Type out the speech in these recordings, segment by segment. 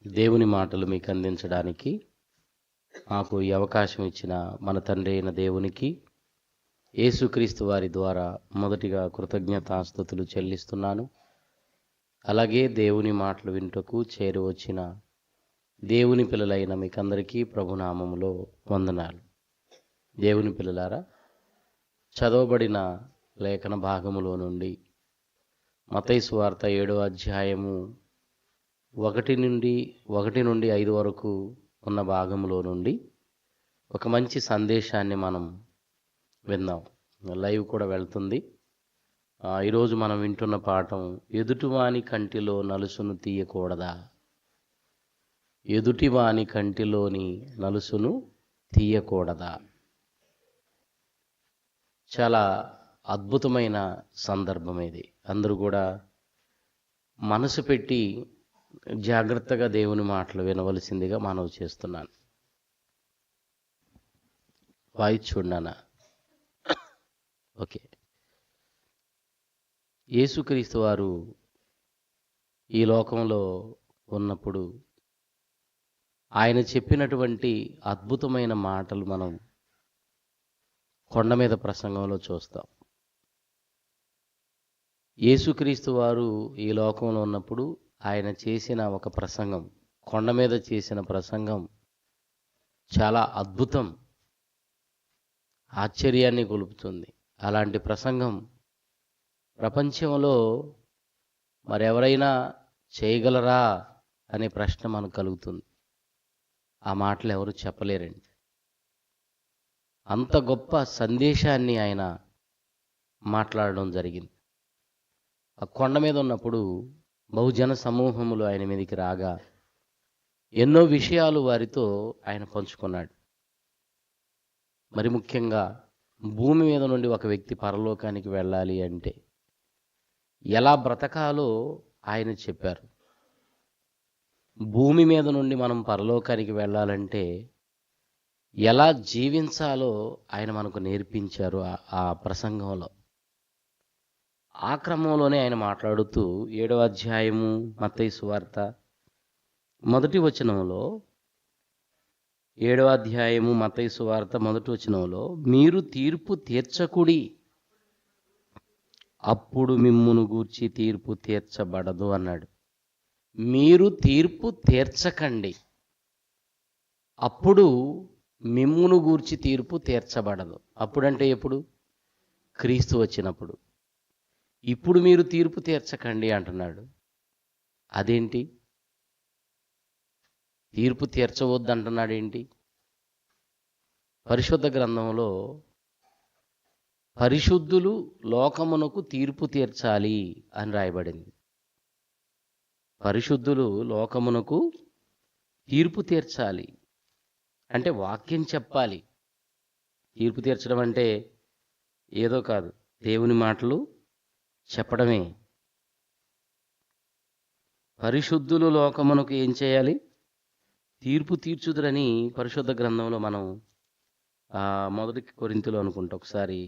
దేవుని మాటలు మీకు అందించడానికి మాకు ఈ అవకాశం ఇచ్చిన మన తండ్రి అయిన దేవునికి యేసుక్రీస్తు వారి ద్వారా మొదటిగా కృతజ్ఞతాస్తుతులు చెల్లిస్తున్నాను. అలాగే దేవుని మాటలు వింటకు చేరి వచ్చిన దేవుని పిల్లలైన మీకందరికీ ప్రభునామములో వందనాలు. దేవుని పిల్లలారా, చదవబడిన లేఖన భాగములో నుండి మత్తయి సువార్త 7వ అధ్యాయము 1 నుండి 5 వరకు ఉన్న భాగంలో నుండి ఒక మంచి సందేశాన్ని మనం విందాం. లైవ్ కూడా వెళ్తుంది. ఈరోజు మనం వింటున్న పాఠం, ఎదుటివాని కంటిలో నలుసును తీయకూడదా? ఎదుటివాని కంటిలోని నలుసును తీయకూడదా? చాలా అద్భుతమైన సందర్భం ఇది. అందరూ కూడా మనసు పెట్టి జాగ్రత్తగా దేవుని మాటలు వినవలసిందిగా మనవి చేస్తున్నాను. వాయిస్ చూడనా? ఓకే. యేసుక్రీస్తు వారు ఈ లోకంలో ఉన్నప్పుడు ఆయన చెప్పినటువంటి అద్భుతమైన మాటలు మనం కొండ మీద ప్రసంగంలో చూస్తాం. యేసుక్రీస్తు వారు ఈ లోకంలో ఉన్నప్పుడు ఆయన చేసిన ఒక ప్రసంగం, కొండ మీద చేసిన ప్రసంగం చాలా అద్భుతం, ఆశ్చర్యాన్ని గొలుపుతుంది. అలాంటి ప్రసంగం ప్రపంచంలో మరెవరైనా చేయగలరా అనే ప్రశ్న మనకు కలుగుతుంది. ఆ మాటలు ఎవరు చెప్పలేరండి. అంత గొప్ప సందేశాన్ని ఆయన మాట్లాడడం జరిగింది. ఆ కొండ మీద ఉన్నప్పుడు బహుజన సమూహములు ఆయన మీదకి రాగా ఎన్నో విషయాలు వారితో ఆయన పంచుకున్నాడు. మరి ముఖ్యంగా భూమి మీద నుండి ఒక వ్యక్తి పరలోకానికి వెళ్ళాలి అంటే ఎలా బ్రతకాలో ఆయన చెప్పారు. భూమి మీద నుండి మనం పరలోకానికి వెళ్ళాలంటే ఎలా జీవించాలో ఆయన మనకు నేర్పించారు ఆ ప్రసంగంలో. ఆ క్రమంలోనే ఆయన మాట్లాడుతూ 7వ అధ్యాయము మత్తయి సువార్త 1వ వచనంలో, 7వ అధ్యాయము మత్తయి సువార్త 1వ వచనంలో, మీరు తీర్పు తీర్చకుడి, అప్పుడు మిమ్మును గూర్చి తీర్పు తీర్చబడదు అన్నాడు. మీరు తీర్పు తీర్చకండి, అప్పుడు మిమ్మును గూర్చి తీర్పు తీర్చబడదు. అప్పుడంటే ఎప్పుడు? క్రీస్తు వచ్చినప్పుడు. ఇప్పుడు మీరు తీర్పు తీర్చకండి అంటున్నాడు. అదేంటి? తీర్పు తీర్చవద్దు అంటున్నాడు ఏంటి? పరిశుద్ధ గ్రంథంలో పరిశుద్ధులు లోకమునకు తీర్పు తీర్చాలి అని రాయబడింది. పరిశుద్ధులు లోకమునకు తీర్పు తీర్చాలి అంటే వాక్యం చెప్పాలి. తీర్పు తీర్చడం అంటే ఏదో కాదు, దేవుని మాటలు చెప్పడమే. పరిశుద్ధులు లోకమునకు ఏం చేయాలి? తీర్పు తీర్చుదురని పరిశుద్ధ గ్రంథంలో మనం 1 కొరింథీలో అనుకుంటా ఒకసారి,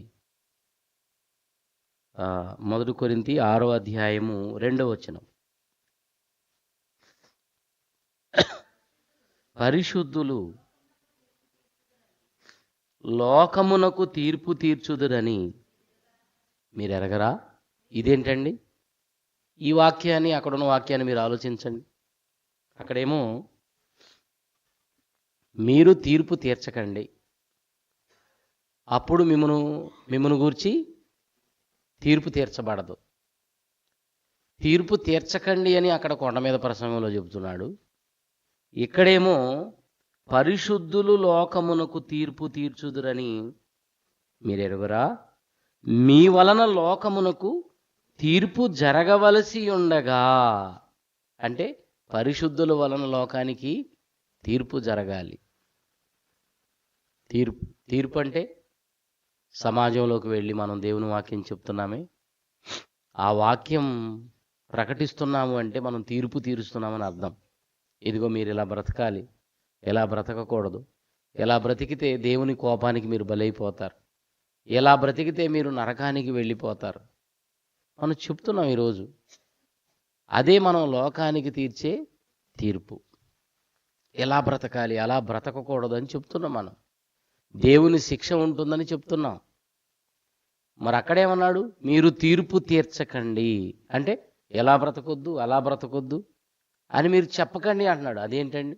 1 కొరింథీ 6వ అధ్యాయము 2వ వచనం, పరిశుద్ధులు లోకమునకు తీర్పు తీర్చుదురని మీరు ఎరగరా? ఇదేంటండి? ఈ వాక్యాన్ని, అక్కడున్న వాక్యాన్ని మీరు ఆలోచించండి. అక్కడేమో మీరు తీర్పు తీర్చకండి, అప్పుడు మిమ్మును గూర్చి తీర్పు తీర్చబడదు. తీర్పు తీర్చకండి అని అక్కడ కొండ మీద ప్రసంగంలో చెబుతున్నాడు. ఇక్కడేమో పరిశుద్ధులు లోకమునకు తీర్పు తీర్చుదురని మీరు ఎరుగరా? మీ వలన లోకమునకు తీర్పు జరగవలసి ఉండగా, అంటే పరిశుద్ధుల వలన లోకానికి తీర్పు జరగాలి. తీర్పు అంటే సమాజంలోకి వెళ్ళి మనం దేవుని వాక్యం చెప్తున్నామే, ఆ వాక్యం ప్రకటిస్తున్నాము అంటే మనం తీర్పు తీరుస్తున్నామని అర్థం. ఇదిగో మీరు ఇలా బ్రతకాలి, ఎలా బ్రతకకూడదు, ఎలా బ్రతికితే దేవుని కోపానికి మీరు బలైపోతారు, ఎలా బ్రతికితే మీరు నరకానికి వెళ్ళిపోతారు మనం చెప్తున్నాం ఈరోజు. అదే మనం లోకానికి తీర్చే తీర్పు. ఎలా బ్రతకాలి, అలా బ్రతకకూడదు అని చెప్తున్నాం మనం. దేవుని శిక్ష ఉంటుందని చెప్తున్నాం. మరి అక్కడేమన్నాడు? మీరు తీర్పు తీర్చకండి అంటే ఎలా బ్రతకొద్దు, అలా బ్రతకొద్దు అని మీరు చెప్పకండి అంటున్నాడు. అదేంటండి?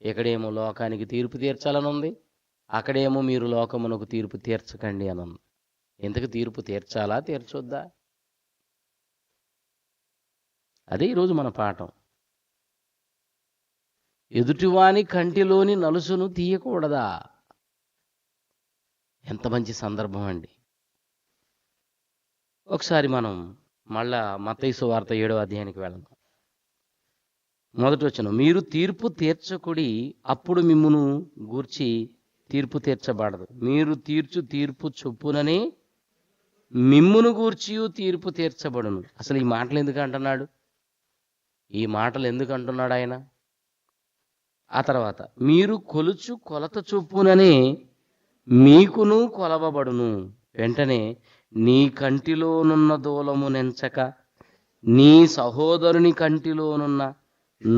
ఇక్కడేమో లోకానికి తీర్పు తీర్చాలని ఉంది, అక్కడేమో మీరు లోకమునకు తీర్పు తీర్చకండి అని ఉంది. ఇంతకు తీర్పు తీర్చాలా, తీర్చొద్దా? అదే ఈరోజు మన పాఠం. ఎదుటివాని కంటిలోని నలుసును తీయకూడదా? ఎంత మంచి సందర్భం అండి. ఒకసారి మనం మళ్ళా మత్తయి సువార్త 7వ అధ్యాయానికి వెళ్దాం. మొదటి వచనం, మీరు తీర్పు తీర్చకుడి, అప్పుడు మిమ్మును గూర్చి తీర్పు తీర్చబడదు. మీరు తీర్చు తీర్పు చొప్పుననే మిమ్మును గూర్చి తీర్పు తీర్చబడును. అసలు ఈ మాటలు ఎందుకు అంటున్నాడు? ఈ మాటలు ఎందుకు అంటున్నాడు ఆయన? ఆ తర్వాత, మీరు కొలుచు కొలత చొప్పుననే మీకును కొలవబడును. వెంటనే నీ కంటిలోనున్న దూలము నెంచక నీ సహోదరుని కంటిలోనున్న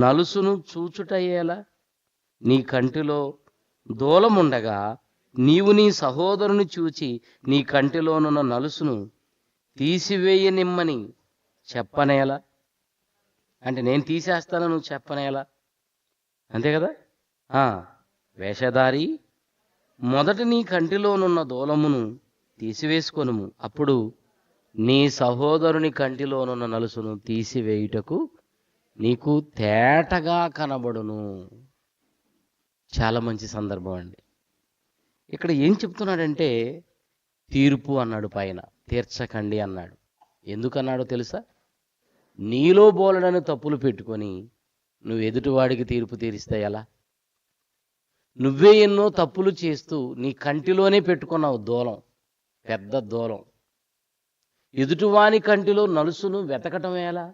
నలుసును చూచుటయ్యేలా? నీ కంటిలో దూలముండగా నీవు నీ సహోదరుని చూచి నీ కంటిలోనున్న నలుసును తీసివేయనిమ్మని చెప్పనేలా? అంటే నేను తీసేస్తాను, నువ్వు చెప్పనేలా? అంతే కదా? వేషధారి, మొదట నీ కంటిలోనున్న దూలమును తీసివేసుకొనుము, అప్పుడు నీ సహోదరుని కంటిలోనున్న నలుసును తీసివేయుటకు నీకు తేటగా కనబడును. చాలా మంచి సందర్భం అండి. ఇక్కడ ఏం చెప్తున్నాడంటే తీర్పు అన్నాడు, పైన తీర్చకండి అన్నాడు. ఎందుకన్నాడో తెలుసా? నీలో బోలెడని తప్పులు పెట్టుకొని నువ్వు ఎదుటివాడికి తీర్పు తీరిస్తే ఎలా? నువ్వే ఎన్నో తప్పులు చేస్తూ నీ కంటిలోనే పెట్టుకున్నావు దూలం, పెద్ద దూలం. ఎదుటివాని కంటిలో నలుసును వెతకటం ఎలా?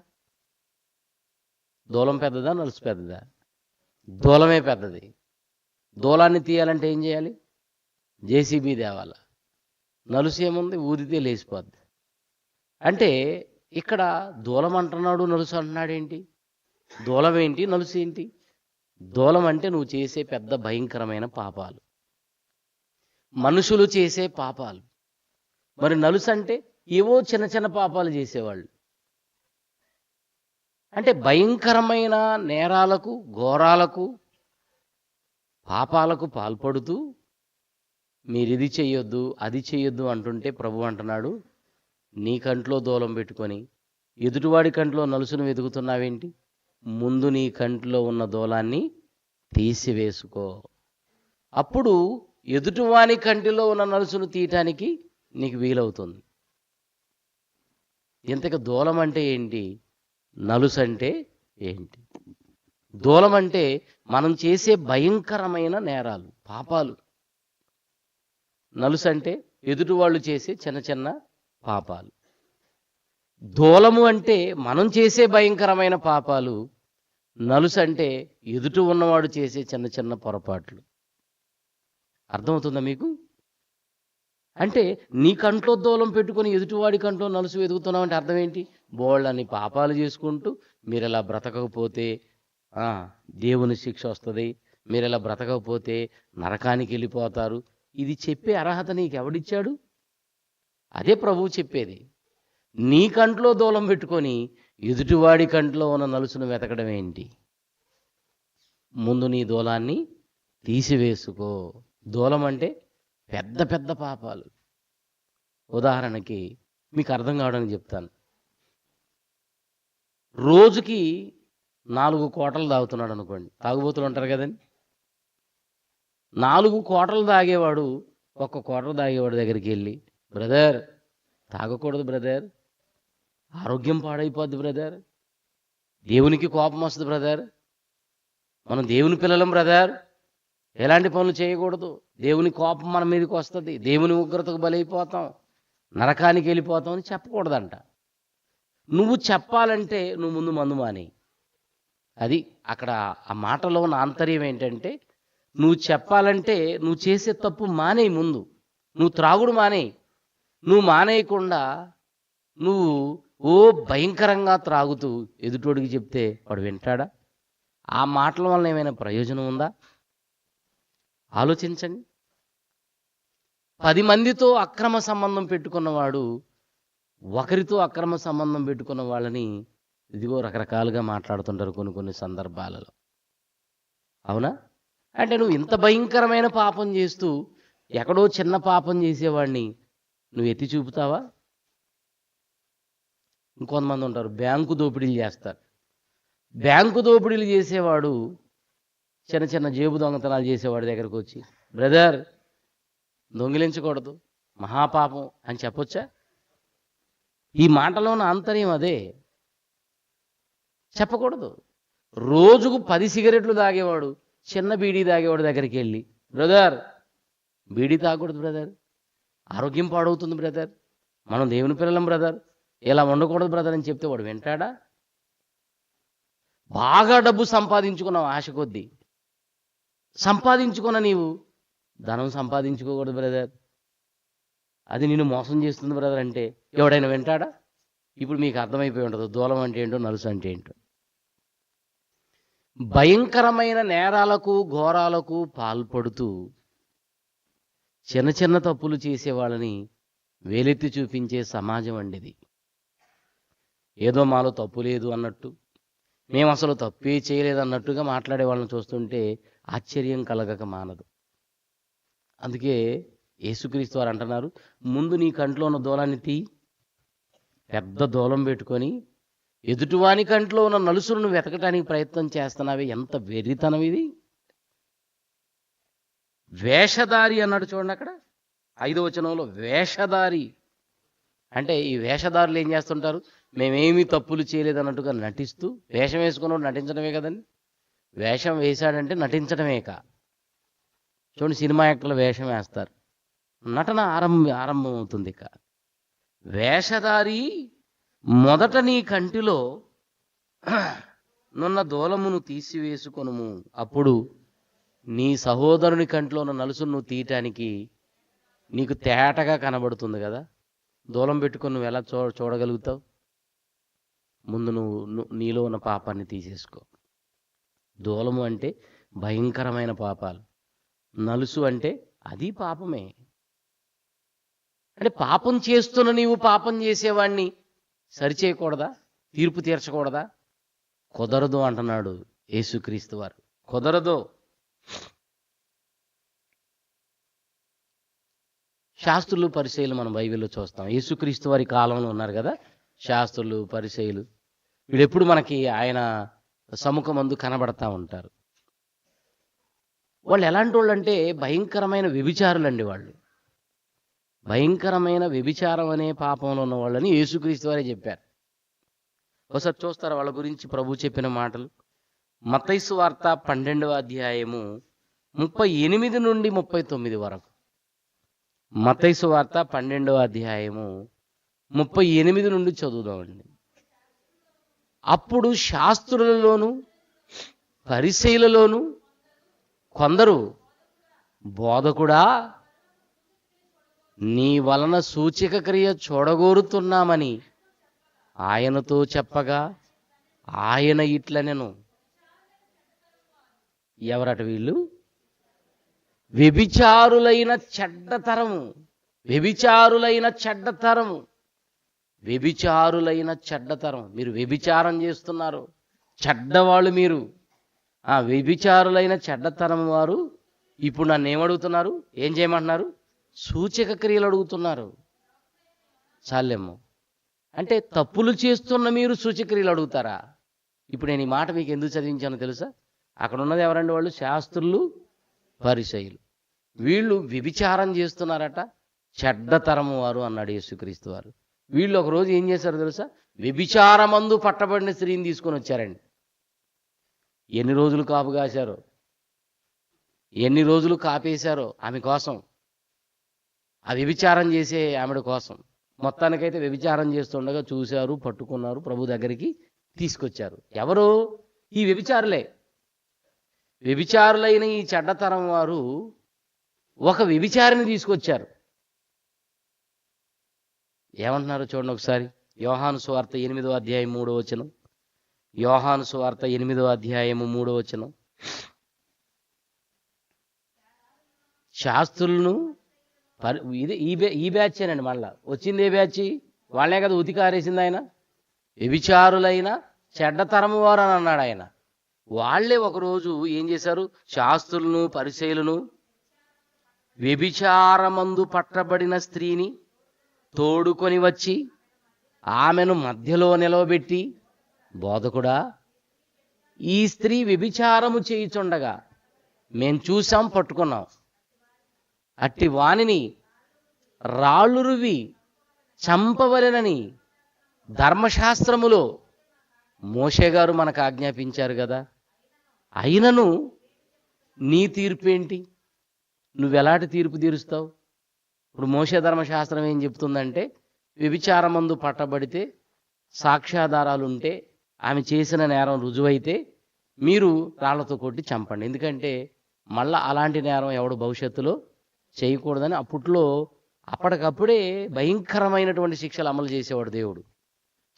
దూలం పెద్దదా, నలుసు పెద్దదా? దూలమే పెద్దది. దూలాన్ని తీయాలంటే ఏం చేయాలి? జేసీబీ తేవాలా? నలుసు ఏముంది, ఊదితే లేచిపోద్ది. అంటే ఇక్కడ దూలం అంటున్నాడు, నలుసు అంటున్నాడు. ఏంటి దూలం ఏంటి, నలుసు ఏంటి? దూలం అంటే నువ్వు చేసే పెద్ద భయంకరమైన పాపాలు, మనుషులు చేసే పాపాలు. మరి నలుసు అంటే ఏవో చిన్న చిన్న పాపాలు చేసేవాళ్ళు. అంటే భయంకరమైన నేరాలకు, ఘోరాలకు, పాపాలకు పాల్పడుతూ మీరు ఇది చెయ్యొద్దు, అది చెయ్యొద్దు అంటుంటే ప్రభు అంటున్నాడు, నీ కంట్లో దూలం పెట్టుకొని ఎదుటివాడి కంట్లో నలుసును వెతుకుతున్నావేంటి? ముందు నీ కంట్లో ఉన్న దూలాన్ని తీసివేసుకో, అప్పుడు ఎదుటివాని కంటిలో ఉన్న నలుసును తీయటానికి నీకు వీలవుతుంది. ఇంతకు దూలం అంటే ఏంటి, నలుసు అంటే ఏంటి? దూలం అంటే మనం చేసే భయంకరమైన నేరాలు, పాపాలు. నలుసు అంటే ఎదుటి వాళ్ళు చేసే చిన్న చిన్న పాపాలు. దూలము అంటే మనం చేసే భయంకరమైన పాపాలు. నలుసు అంటే ఎదుటి ఉన్నవాడు చేసే చిన్న చిన్న పొరపాట్లు. అర్థమవుతుందా మీకు? అంటే నీ కంట్లో దూలం పెట్టుకొని ఎదుటివాడి కంట్లో నలుసు వెతుకుతున్నావు అంటే అర్థం ఏంటి? బోళ్ళని పాపాలు చేసుకుంటూ మీరు ఇలా బ్రతకకపోతే దేవుని శిక్ష వస్తుంది, మీరు ఇలా బ్రతకకపోతే నరకానికి వెళ్ళిపోతారు. ఇది చెప్పే అర్హత నీకు ఎవడిచ్చాడు? అదే ప్రభువు చెప్పేది. నీ కంట్లో దూలం పెట్టుకొని ఎదుటివాడి కంట్లో ఉన్న నలుసును వెతకడం ఏంటి? ముందు నీ దూలాన్ని తీసివేసుకో. దూలం అంటే పెద్ద పెద్ద పాపాలు. ఉదాహరణకి మీకు అర్థం కావడానికి చెప్తాను. రోజుకి 4 కోటలు తాగుతున్నాడు అనుకోండి, తాగుబోతులు ఉంటారు కదండి. 4 కోటలు తాగేవాడు 1 కోటలు తాగేవాడు దగ్గరికి వెళ్ళి, బ్రదర్ తాగకూడదు బ్రదర్, ఆరోగ్యం పాడైపోద్ది బ్రదర్, దేవునికి కోపం వస్తుంది బ్రదర్, మనం దేవుని పిల్లలం బ్రదర్, ఎలాంటి పనులు చేయకూడదు, దేవుని కోపం మన మీదకి వస్తుంది, దేవుని ఉగ్రతకు బలైపోతాం, నరకానికి వెళ్ళిపోతాం అని చెప్పకూడదంట. నువ్వు చెప్పాలంటే నువ్వు ముందు మందు మాని. అది అక్కడ ఆ మాటలో ఉన్న ఆంతర్యం ఏంటంటే, నువ్వు చెప్పాలంటే నువ్వు చేసే తప్పు మానేయి. ముందు నువ్వు త్రాగుడు మానేయి. నువ్వు మానేయకుండా నువ్వు భయంకరంగా త్రాగుతూ ఎదుటోడికి చెప్తే వాడు వింటాడా? ఆ మాటల వలన ఏమైనా ప్రయోజనం ఉందా? ఆలోచించండి. 10 మందితో అక్రమ సంబంధం పెట్టుకున్నవాడు ఒకరితో అక్రమ సంబంధం పెట్టుకున్న వాళ్ళని ఇదిగో రకరకాలుగా మాట్లాడుతుంటారు కొన్ని సందర్భాలలో. అవునా? అంటే నువ్వు ఇంత భయంకరమైన పాపం చేస్తూ ఎక్కడో చిన్న పాపం చేసేవాడిని నువ్వు ఎత్తి చూపుతావా? ఇంకొంతమంది ఉంటారు బ్యాంకు దోపిడీలు చేస్తారు. బ్యాంకు దోపిడీలు చేసేవాడు చిన్న జేబు దొంగతనాలు చేసేవాడి దగ్గరకు వచ్చి, బ్రదర్ దొంగిలించకూడదు, మహాపాపం అని చెప్పొచ్చా? ఈ మాటలోని ఆంతర్యం అదే. చెప్పకూడదు. రోజుకు 10 సిగరెట్లు తాగేవాడు చిన్న బీడీ తాగేవాడు దగ్గరికి వెళ్ళి, బ్రదర్ బీడీ తాగకూడదు బ్రదర్, ఆరోగ్యం పాడవుతుంది బ్రదర్, మనం దేవుని పిల్లలం బ్రదర్, ఇలా ఉండకూడదు బ్రదర్ అని చెప్తే వాడు వింటాడా? బాగా డబ్బు సంపాదించుకున్నావు ఆశ కొద్దీ, సంపాదించుకున్న నీవు ధనం సంపాదించుకోకూడదు బ్రదర్, అది నిన్ను మోసం చేస్తుంది బ్రదర్ అంటే ఎవడైనా వింటాడా? ఇప్పుడు మీకు అర్థమైపోయి ఉంటుంది దూలం అంటే ఏంటో, నలుసు అంటే ఏంటో. భయంకరమైన నేరాలకు ఘోరాలకు పాల్పడుతూ చిన్న తప్పులు చేసే వాళ్ళని వేలెత్తి చూపించే సమాజం అండి ఇది. ఏదో మాలో తప్పు లేదు అన్నట్టు, మేము అసలు తప్పే చేయలేదు అన్నట్టుగా మాట్లాడే వాళ్ళని చూస్తుంటే ఆశ్చర్యం కలగక మానదు. అందుకే యేసుక్రీస్తు వారు అంటున్నారు, ముందు నీ కంట్లో ఉన్న దూలాన్ని తీ, పెద్ద దూలం పెట్టుకొని ఎదుటివాని కంట్లో ఉన్న నలుసులను వెతకటానికి ప్రయత్నం చేస్తున్నావే, ఎంత వెర్రితనం ఇది. వేషధారి అన్నాడు చూడండి అక్కడ 5వ వచనంలో. వేషధారి అంటే ఈ వేషధారులు ఏం చేస్తుంటారు? మేమేమీ తప్పులు చేయలేదన్నట్టుగా నటిస్తూ, వేషం వేసుకున్నాడు నటించడమే కదండి. వేషం వేశాడంటే నటించడమే చూడండి, సినిమా యాక్టర్లు వేషం వేస్తారు, నటన ఆరంభం అవుతుంది. ఇక వేషధారి, మొదట నీ కంటిలో నున్న దూలమును తీసివేసుకొనుము, అప్పుడు నీ సహోదరుని కంటిలో ఉన్న నలుసును నువ్వు తీయటానికి నీకు తేటగా కనబడుతుంది కదా. దూలం పెట్టుకొని నువ్వు ఎలా చూడగలుగుతావు? ముందు నువ్వు నీలో ఉన్న పాపాన్ని తీసేసుకో. దూలము అంటే భయంకరమైన పాపాలు, నలుసు అంటే అది పాపమే. అంటే పాపం చేస్తున్న నీవు పాపం చేసేవాడిని సరిచేయకూడదా? తీర్పు తీర్చకూడదా? కుదరదు అంటున్నాడు యేసుక్రీస్తు వారు. కుదరదు. శాస్త్రులు పరిసయ్యులు మనం బైబిల్లో చూస్తాం. యేసుక్రీస్తు వారి కాలంలో ఉన్నారు కదా శాస్త్రులు పరిసయ్యులు. వీడెప్పుడు మనకి ఆయన సముఖమందు కనబడతా ఉంటారు. వాళ్ళు ఎలాంటి వాళ్ళు అంటే భయంకరమైన వ్యభిచారులండి. వాళ్ళు భయంకరమైన వ్యభిచారం అనే పాపంలో ఉన్న వాళ్ళని యేసుక్రీస్తు వారే చెప్పారు. ఒకసారి చూస్తారా వాళ్ళ గురించి ప్రభు చెప్పిన మాటలు? మత్తయి సువార్త 12వ అధ్యాయము 38 నుండి 39 వరకు. మత్తయి సువార్త 12వ అధ్యాయము 38 నుండి చదువుదామండి. అప్పుడు శాస్త్రులలోను పరిసయ్యులలోను కొందరు, బోధకుడా, నీ వలన సూచక క్రియ చూడగోరుతున్నామని ఆయనతో చెప్పగా ఆయన ఇట్లనెను. ఎవరట వీళ్ళు? వ్యభిచారులైన చెడ్డతరము, వ్యభిచారులైన చెడ్డతరము, వ్యభిచారులైన చెడ్డతరం. మీరు వ్యభిచారం చేస్తున్నారు, చెడ్డవాళ్ళు మీరు. ఆ వ్యభిచారులైన చెడ్డతరం వారు ఇప్పుడు నన్ను ఏమడుగుతున్నారు? ఏం చేయమంటున్నారు? సూచక క్రియలు అడుగుతున్నారు. చాలేమో అంటే తప్పులు చేస్తున్న మీరు సూచక్రియలు అడుగుతారా? ఇప్పుడు నేను ఈ మాట మీకు ఎందుకు చదివించానో తెలుసా? అక్కడ ఉన్నది ఎవరండి? వాళ్ళు శాస్త్రులు పరిసయ్యులు. వీళ్ళు వ్యభిచారం చేస్తున్నారట, చెడ్డతరము వారు అన్నాడు యేసుక్రీస్తు వారు. వీళ్ళు ఒకరోజు ఏం చేశారో తెలుసా? వ్యభిచారమందు పట్టబడిన స్త్రీని తీసుకొని వచ్చారండి. ఎన్ని రోజులు కాపు కాశారో, ఎన్ని రోజులు కాపేశారో ఆమె కోసం, ఆ వ్యభిచారం చేసే ఆమెడ కోసం. మొత్తానికైతే వ్యభిచారం చేస్తుండగా చూశారు, పట్టుకున్నారు, ప్రభు దగ్గరికి తీసుకొచ్చారు. ఎవరు? ఈ వ్యభిచారులే. వ్యభిచారులైన ఈ చెడ్డతరం వారు ఒక వ్యభిచారిని తీసుకొచ్చారు. ఏమంటున్నారు చూడండి ఒకసారి. యోహాను సువార్త 8వ అధ్యాయం 3వ వచనం. యోహాను సువార్త 8వ అధ్యాయము 3వ వచనం. శాస్త్రులను ఇది ఈ బ్యాచేనండి. మళ్ళా వచ్చింది ఏ బ్యాచ్? వాళ్ళే కదా ఉతికారేసింది ఆయన. వ్యభిచారులైన చెడ్డతరము వారు అని అన్నాడు ఆయన. వాళ్ళే ఒకరోజు ఏం చేశారు? శాస్త్రులను పరిసయ్యులను వ్యభిచారమందు పట్టబడిన స్త్రీని తోడుకొని వచ్చి ఆమెను మధ్యలో నిలవబెట్టి, బోధకుడా, ఈ స్త్రీ వ్యభిచారము చేయుచుండగా మేం చూసాం, పట్టుకున్నాం. అట్టి వానిని రాళ్ళు రువి చంపవలెనని ధర్మశాస్త్రములో మోషే గారు మనకు ఆజ్ఞాపించారు కదా. అయినను నీ తీర్పేంటి? నువ్వెలాంటి తీర్పు తీరుస్తావు? ఇప్పుడు మోషే ధర్మశాస్త్రం ఏం చెప్తుందంటే, వ్యభిచారమందు పట్టబడితే, సాక్ష్యాధారాలు ఉంటే, ఆమె చేసిన నేరం రుజువైతే మీరు రాళ్లతో కొట్టి చంపండి. ఎందుకంటే మళ్ళా అలాంటి నేరం ఎవడు భవిష్యత్తులో చేయకూడదని అప్పటికప్పుడే భయంకరమైనటువంటి శిక్షలు అమలు చేసేవాడు దేవుడు.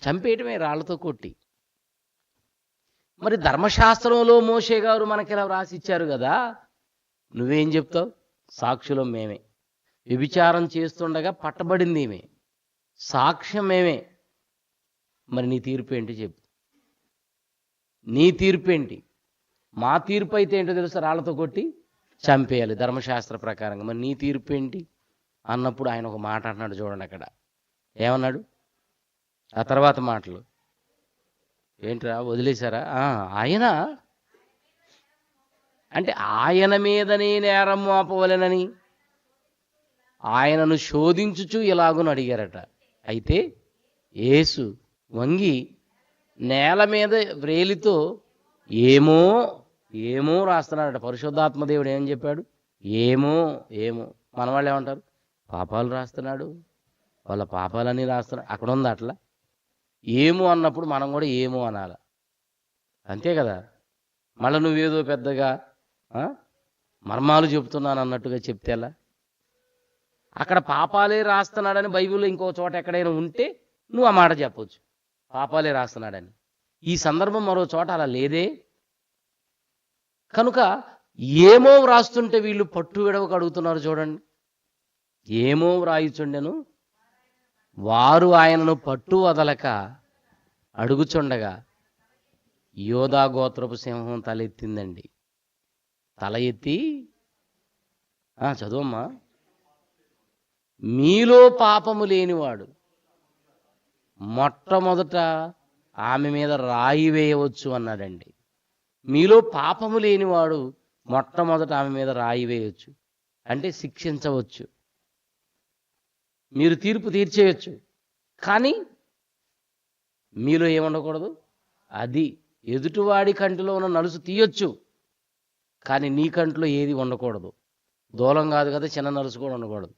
చంపేయటమే రాళ్లతో కొట్టి. మరి ధర్మశాస్త్రంలో మోషే గారు మనకి ఇలా వ్రాసి ఇచ్చారు కదా, నువ్వేం చెప్తావు? సాక్షులం మేమే, వ్యభిచారం చేస్తుండగా పట్టబడింది ఏమే, సాక్ష్యం మేమే. మరి నీ తీర్పు ఏంటి చెప్పు? నీ తీర్పు ఏంటి? మా తీర్పు అయితే ఏంటో తెలుసా? రాళ్లతో కొట్టి చంపేయాలి ధర్మశాస్త్ర ప్రకారంగా. మరి నీ తీర్పు ఏంటి అన్నప్పుడు ఆయన ఒక మాట అన్నాడు చూడండి. అక్కడ ఏమన్నాడు? ఆ తర్వాత మాటలు ఏంట్రా వదిలేశారా? ఆయన అంటే ఆయన మీదనే నేరం మోపవలెనని ఆయనను శోధించుచు ఇలాగును అడిగారట. అయితే యేసు వంగి నేల మీద వ్రేలితో ఏమో ఏమో రాస్తున్నాడట. పరిశుద్ధాత్మ దేవుడు ఏం చెప్పాడు? ఏమో ఏమో. మన వాళ్ళు ఏమంటారు? పాపాలు రాస్తున్నాడు, వాళ్ళ పాపాలన్నీ రాస్తున్నాడు. అక్కడ ఉంది అట్లా. ఏమో అన్నప్పుడు మనం కూడా ఏమో అనాల, అంతే కదా. మళ్ళీ నువ్వేదో పెద్దగా మర్మాలు చెబుతున్నాను అన్నట్టుగా చెప్తే ఎలా? అక్కడ పాపాలే రాస్తున్నాడని బైబిల్లో ఇంకో చోట ఎక్కడైనా ఉంటే నువ్వు ఆ మాట చెప్పొచ్చు, పాపాలే రాస్తున్నాడని. ఈ సందర్భం మరో చోట అలా లేదే. కనుక ఏమో వ్రాస్తుంటే వీళ్ళు పట్టు విడవకు అడుగుతున్నారు చూడండి. ఏమో వ్రాయిచుండెను, వారు ఆయనను పట్టు వదలక అడుగుచుండగా యోధా గోత్రపు సింహం తలెత్తిందండి. తల ఎత్తి చదువమ్మా. మీలో పాపము లేనివాడు మొట్టమొదట ఆమె మీద రాయి వేయవచ్చు అన్నాడండి. మీలో పాపము లేనివాడు మొట్టమొదట ఆమె మీద రాయి వేయవచ్చు అంటే శిక్షించవచ్చు, మీరు తీర్పు తీర్చేయచ్చు. కానీ మీలో ఏముండకూడదు? అది ఎదుటివాడి కంటిలో ఉన్న నలుసు తీయొచ్చు, కానీ నీ కంటిలో ఏది ఉండకూడదు. దూలం కాదు కదా, చిన్న నలుసు కూడా ఉండకూడదు.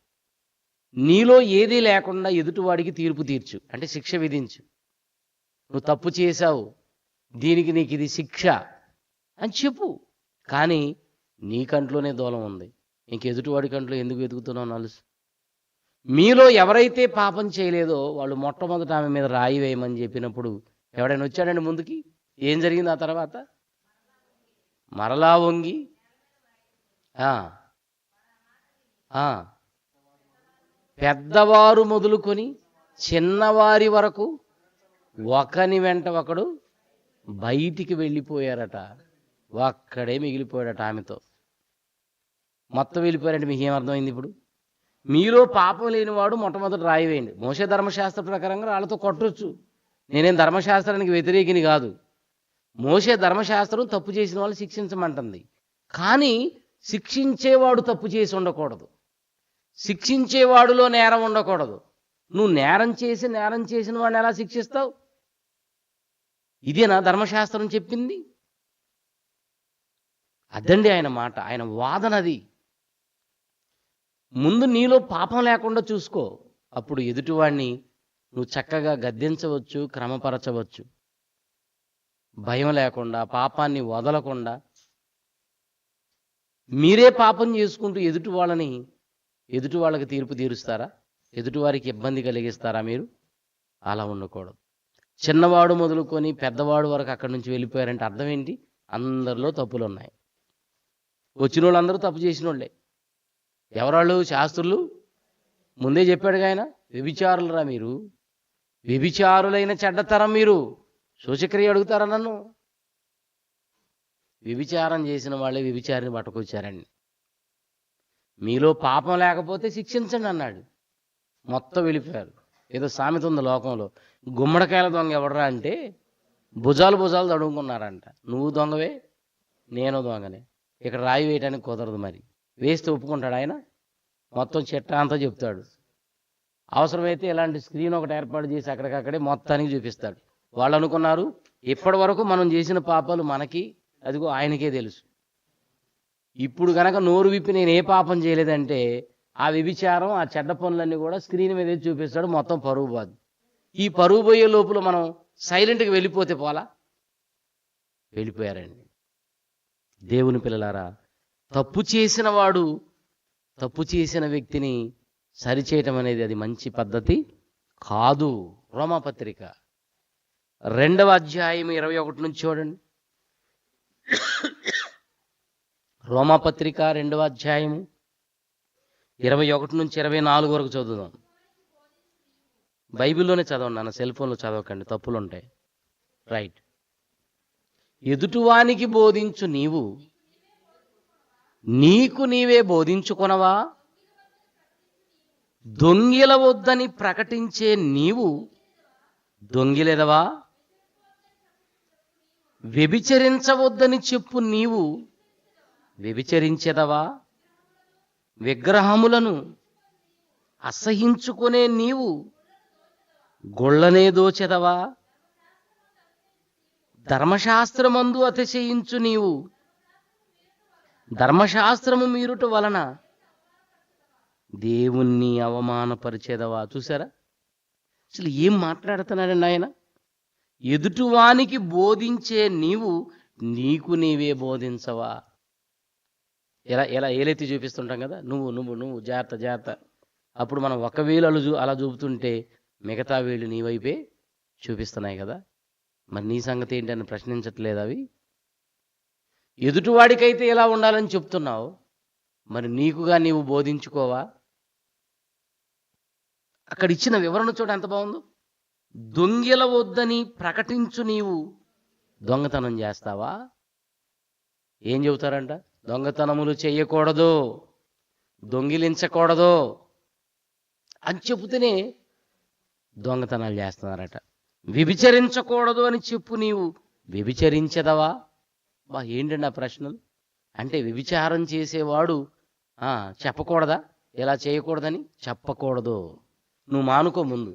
నీలో ఏదీ లేకుండా ఎదుటివాడికి తీర్పు తీర్చు అంటే శిక్ష విధించు. నువ్వు తప్పు చేశావు, దీనికి నీకు ఇది శిక్ష అని చెప్పు. కానీ నీ కంట్లోనే దూలం ఉంది, ఇంక ఎదుటివాడి కంట్లో ఎందుకు వెతుకుతున్నావు నలుసు? మీలో ఎవరైతే పాపం చేయలేదో వాళ్ళు మొట్టమొదట ఆమె మీద రాయి వేయమని చెప్పినప్పుడు ఎవడైనా వచ్చాడండి ముందుకి? ఏం జరిగింది ఆ తర్వాత? మరలా వంగి పెద్దవారు మొదలుకొని చిన్నవారి వరకు ఒకని వెంట ఒకడు బయటికి వెళ్ళిపోయారట. ఒక్కడే మిగిలిపోయాడట ఆమెతో. మొత్తం వెళ్ళిపోయారంటే మీకు ఏమర్థమైంది ఇప్పుడు? మీలో పాపం లేనివాడు మొట్టమొదటి రాయి వేయండి. మోషే ధర్మశాస్త్ర ప్రకారంగా వాళ్ళతో కొట్టొచ్చు. నేనేం ధర్మశాస్త్రానికి వ్యతిరేకిని కాదు. మోషే ధర్మశాస్త్రం తప్పు చేసిన వాళ్ళు శిక్షించమంటుంది. కానీ శిక్షించేవాడు తప్పు చేసి ఉండకూడదు, శిక్షించేవాడులో నేరం ఉండకూడదు. నువ్వు నేరం చేసిన వాడిని ఎలా శిక్షిస్తావు? ఇదేనా ధర్మశాస్త్రం చెప్పింది? అదండి ఆయన మాట, ఆయన వాదనది. ముందు నీలో పాపం లేకుండా చూసుకో, అప్పుడు ఎదుటివాడిని నువ్వు చక్కగా గద్దించవచ్చు, క్రమపరచవచ్చు. భయం లేకుండా, పాపాన్ని వదలకుండా. మీరే పాపం చేసుకుంటూ ఎదుటి వాళ్ళకి తీర్పు తీరుస్తారా? ఎదుటివారికి ఇబ్బంది కలిగిస్తారా? మీరు అలా ఉండకూడదు. చిన్నవాడు మొదలుకొని పెద్దవాడు వరకు అక్కడి నుంచి వెళ్ళిపోయారంటే అర్థం ఏంటి? అందరిలో తప్పులు ఉన్నాయి. వచ్చిన వాళ్ళందరూ తప్పు చేసిన వాళ్ళే. ఎవరాళ్ళు? శాస్త్రులు. ముందే చెప్పాడుగా ఆయన, వ్యభిచారులరా మీరు, వ్యభిచారులైన చెడ్డతరం మీరు. శోచక్రియ అడుగుతారా నన్ను? వ్యభిచారం చేసిన వాళ్ళే వ్యభిచారిని పట్టుకొచ్చారండి. మీలో పాపం లేకపోతే శిక్షించండి అన్నాడు. మొత్తం వెళ్ళిపోయారు. ఏదో సామెత ఉంది లోకంలో, గుమ్మడికాయల దొంగ ఎవడరా అంటే భుజాలు తడుముకున్నారంట. నువ్వు దొంగవే, నేను దొంగనే. ఇక్కడ రాయి వేయటానికి కుదరదు. మరి వేస్తే ఒప్పుకుంటాడు ఆయన? మొత్తం చిట్టా అంతా చెప్తాడు. అవసరమైతే ఇలాంటి స్క్రీన్ ఒకటి ఏర్పాటు చేసి అక్కడికక్కడే మొత్తానికి చూపిస్తాడు. వాళ్ళు అనుకున్నారు ఇప్పటి వరకు మనం చేసిన పాపాలు మనకి, అదిగో ఆయనకే తెలుసు. ఇప్పుడు కనుక నోరు విప్పి నేను ఏ పాపం చేయలేదంటే ఆ వ్యభిచారం, ఆ చెడ్డ పనులన్నీ కూడా స్క్రీన్ మీద చూపిస్తాడు. మొత్తం పరువు పోదు. ఈ పరువు పోయే లోపల మనం సైలెంట్గా వెళ్ళిపోతే పోలా? వెళ్ళిపోయారండి. దేవుని పిల్లలారా, తప్పు చేసిన వాడు తప్పు చేసిన వ్యక్తిని సరిచేయటం అనేది అది మంచి పద్ధతి కాదు. రోమాపత్రిక 2వ అధ్యాయం 21 నుంచి చూడండి. రోమాపత్రిక 2వ అధ్యాయం 21 నుంచి 24 వరకు చదువుదాం. బైబిల్లోనే చదవండి, నా సెల్ ఫోన్లో చదవకండి, తప్పులు ఉంటాయి. రైట్. ఎదుటివానికి బోధించు నీవు నీకు నీవే బోధించుకొనవా? దొంగిలవద్దని ప్రకటించే నీవు దొంగిలెదవా? వ్యభిచరించవద్దని చెప్పు నీవు వ్యభిచరించెదవా? విగ్రహములను అసహించుకునే నీవు గొళ్ళనే దోచెదవా? ధర్మశాస్త్రమందు అతిశయించు నీవు ధర్మశాస్త్రము మీరుట వలన దేవుణ్ణి అవమానపరిచేదవా? చూసారా అసలు ఏం మాట్లాడుతున్నాడండి ఆయన? ఎదుటివానికి బోధించే నీవు నీకు నీవే బోధించవా? ఎలా ఎలా ఏలెత్తి చూపిస్తుంటాం కదా, నువ్వు నువ్వు నువ్వు జాగ్రత్త జాగ్రత్త. అప్పుడు మనం ఒక వేలు అలా చూపుతుంటే మిగతా వేళ్ళు నీ వైపే చూపిస్తున్నాయి కదా. మరి నీ సంగతి ఏంటని ప్రశ్నించట్లేదు అవి? ఎదుటివాడికైతే ఎలా ఉండాలని చెప్తున్నావు, మరి నీకుగా నీవు బోధించుకోవా? అక్కడ ఇచ్చిన వివరణ చూడ ఎంత బాగుందో. దొంగిలవద్దని ప్రకటించు నీవు దొంగతనం చేస్తావా? ఏం చెబుతారంట? దొంగతనములు చెయ్యకూడదు, దొంగిలించకూడదు అని చెబుతూనే దొంగతనాలు చేస్తున్నారట. వ్యభిచరించకూడదు అని చెప్పు నీవు వ్యభిచరించదవా? బా ఏంటండి ఆ ప్రశ్నలు? అంటే వ్యభిచారం చేసేవాడు చెప్పకూడదా ఇలా చేయకూడదని? చెప్పకూడదు. నువ్వు మానుకో. ముందు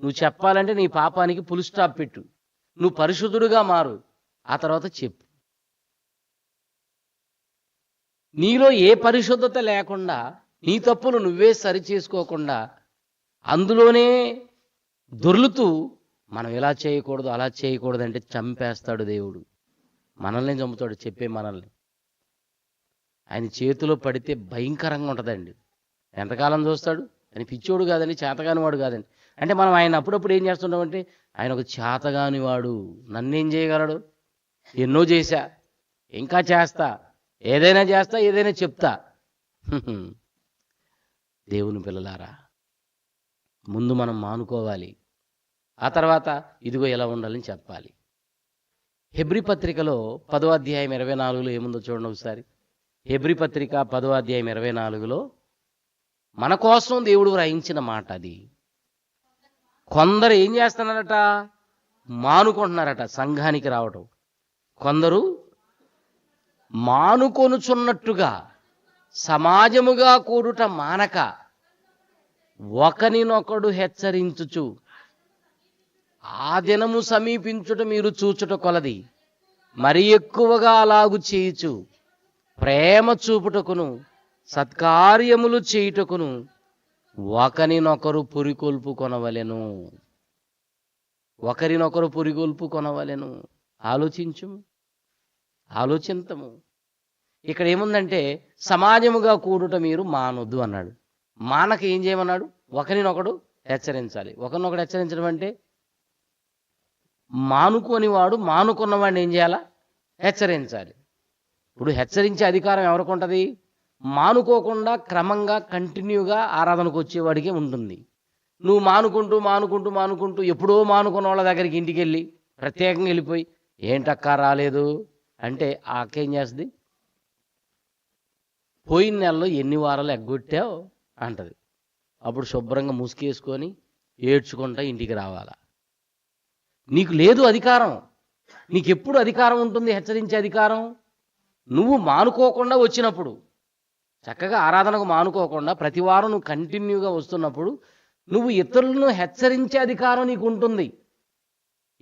నువ్వు చెప్పాలంటే నీ పాపానికి ఫుల్ స్టాప్ పెట్టు, నువ్వు పరిశుద్ధుడుగా మారు, ఆ తర్వాత చెప్పు. నీలో ఏ పరిశుద్ధత లేకుండా, నీ తప్పులు నువ్వే సరి చేసుకోకుండా అందులోనే దొర్లుతూ మనం ఇలా చేయకూడదు అలా చేయకూడదు అంటే చంపేస్తాడు దేవుడు. మనల్ని చంపుతాడు చెప్పే మనల్ని. ఆయన చేతిలో పడితే భయంకరంగా ఉంటుందండి. ఎంతకాలం చూస్తాడు? ఆయన పిచ్చోడు కాదండి, చేతగాని వాడు కాదండి. అంటే మనం ఆయన అప్పుడప్పుడు ఏం చేస్తుంటామంటే, ఆయన ఒక చేతగాని వాడు, నన్నేం చేయగలడు? ఎన్నో చేశా, ఇంకా చేస్తా, ఏదైనా చేస్తా, ఏదైనా చెప్తా. దేవుని పిల్లలారా, ముందు మనం మానుకోవాలి, ఆ తర్వాత ఇదిగో ఎలా ఉండాలని చెప్పాలి. హెబ్రీ పత్రికలో 10వ అధ్యాయం 24లో ఏముందో చూడండి ఒకసారి. హెబ్రీ పత్రిక 10వ అధ్యాయం 24లో మన కోసం దేవుడు వ్రాయించిన మాట అది. కొందరు ఏం చేస్తున్నారట? మానుకుంటున్నారట సంఘానికి రావటం. కొందరు మానుకొనుచున్నట్టుగా సమాజముగా కూడుట మానక ఒకనినొకడు హెచ్చరించుచు ఆ దినము సమీపించుట మీరు చూచుట కొలది మరి ఎక్కువగా అలాగు చేయుచు ప్రేమ చూపుటకును సత్కార్యములు చేయుటకును ఒకరినొకరు పురికొల్పు కొనవలెను. ఒకరినొకరు పురికొల్పు కొనవలెను. ఆలోచింతము. ఇక్కడ ఏముందంటే సమాజముగా కూడుట మీరు మానొద్దు అన్నాడు. మానక ఏం చేయమన్నాడు? ఒకరినొకడు హెచ్చరించాలి. ఒకరినొకడు హెచ్చరించడం అంటే మానుకోని వాడు మానుకున్నవాడిని ఏం చేయాలా? హెచ్చరించాలి. ఇప్పుడు హెచ్చరించే అధికారం ఎవరికి ఉంటుంది? మానుకోకుండా క్రమంగా కంటిన్యూగా ఆరాధనకు వచ్చేవాడికే ఉంటుంది. నువ్వు మానుకుంటూ మానుకుంటూ మానుకుంటూ ఎప్పుడో మానుకున్న వాళ్ళ దగ్గరికి ఇంటికి వెళ్ళి ప్రత్యేకంగా వెళ్ళిపోయి ఏంటక్కా రాలేదు అంటే ఆ అక్క ఏం చేస్తుంది? పోయిన నెలలో ఎన్ని వారాలు ఎగ్గొట్టావు అంటది. అప్పుడు శుభ్రంగా ముసుకేసుకొని ఏడ్చుకుంటా ఇంటికి రావాలా? నీకు లేదు అధికారం. నీకెప్పుడు అధికారం ఉంటుంది హెచ్చరించే అధికారం? నువ్వు మానుకోకుండా వచ్చినప్పుడు, చక్కగా ఆరాధనకు మానుకోకుండా ప్రతి వారం నువ్వు కంటిన్యూగా వస్తున్నప్పుడు నువ్వు ఇతరులను హెచ్చరించే అధికారం నీకు ఉంటుంది.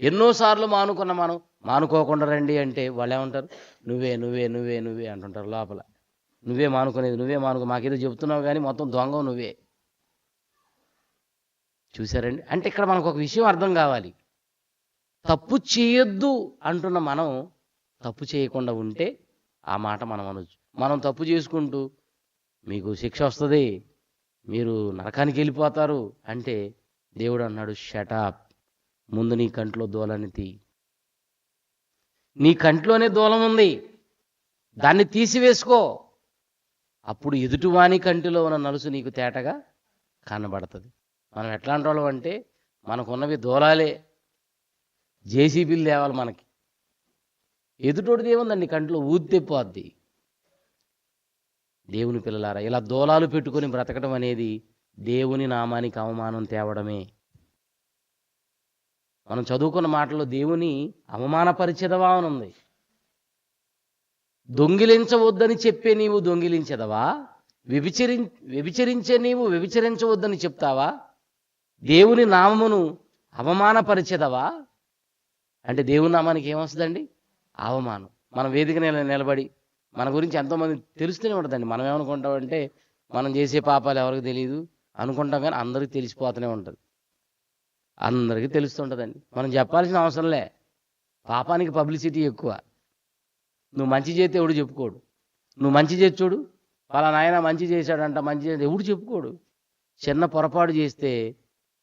ఎన్నోసార్లు మనం మానుకోకుండా రండి అంటే వాళ్ళు ఏమంటారు? నువ్వే నువ్వే నువ్వే నువ్వే అంటుంటారు లోపల. నువ్వే మానుకునేది, నువ్వే మానుకో, మాకేదో చెప్తున్నావు కానీ మొత్తం దొంగ నువ్వే. చూసారండి? అంటే ఇక్కడ మనకు ఒక విషయం అర్థం కావాలి. తప్పు చేయొద్దు అంటున్న మనం తప్పు చేయకుండా ఉంటే ఆ మాట మనం అనొచ్చు. మనం తప్పు చేసుకుంటూ మీకు శిక్ష వస్తుంది, మీరు నరకానికి వెళ్ళిపోతారు అంటే దేవుడు అన్నాడు, షటాప్, ముందు నీ కంట్లో దూలాన్ని తీ. నీ కంట్లోనే దూలం ఉంది, దాన్ని తీసివేసుకో. అప్పుడు ఎదుటివాని కంటిలో ఉన్న నలుసు నీకు తేటగా కనబడుతుంది. మనం ఎట్లాంటి వాళ్ళం అంటే మనకున్నవి దూలాలే, జేసీబీలు తేవాలి మనకి. ఎదుటోడిది ఏముందండి కంట్లో ఊదిపోద్ది. దేవుని పిల్లలారా, ఇలా దూలాలు పెట్టుకొని బ్రతకడం అనేది దేవుని నామానికి అవమానం తేవడమే. మనం చదువుకున్న మాటల్లో దేవుని అవమానపరిచెదవా అని ఉంది. దొంగిలించవద్దని చెప్పే నీవు దొంగిలించెదవా? వ్యభిచరించే నీవు వ్యభిచరించవద్దని చెప్తావా? దేవుని నామమును అవమానపరిచెదవా? అంటే దేవుని నామానికి ఏమొస్తుందండి? అవమానం. మన వేదిక నిలబడి మన గురించి ఎంతోమంది తెలుస్తూనే ఉంటుందండి. మనం ఏమనుకుంటామంటే మనం చేసే పాపాలు ఎవరికి తెలియదు అనుకుంటాం, కానీ అందరికీ తెలిసిపోతూనే ఉంటుంది. అందరికీ తెలుస్తుంటుందండి. మనం చెప్పాల్సిన అవసరంలే. పాపానికి పబ్లిసిటీ ఎక్కువ. నువ్వు మంచి చేస్తే ఎవడు చెప్పుకోడు. నువ్వు మంచి చేసి చూడు, వాళ్ళ నాయన మంచి చేశాడంట, మంచి చేస్తే ఎవడు చెప్పుకోడు. చిన్న పొరపాటు చేస్తే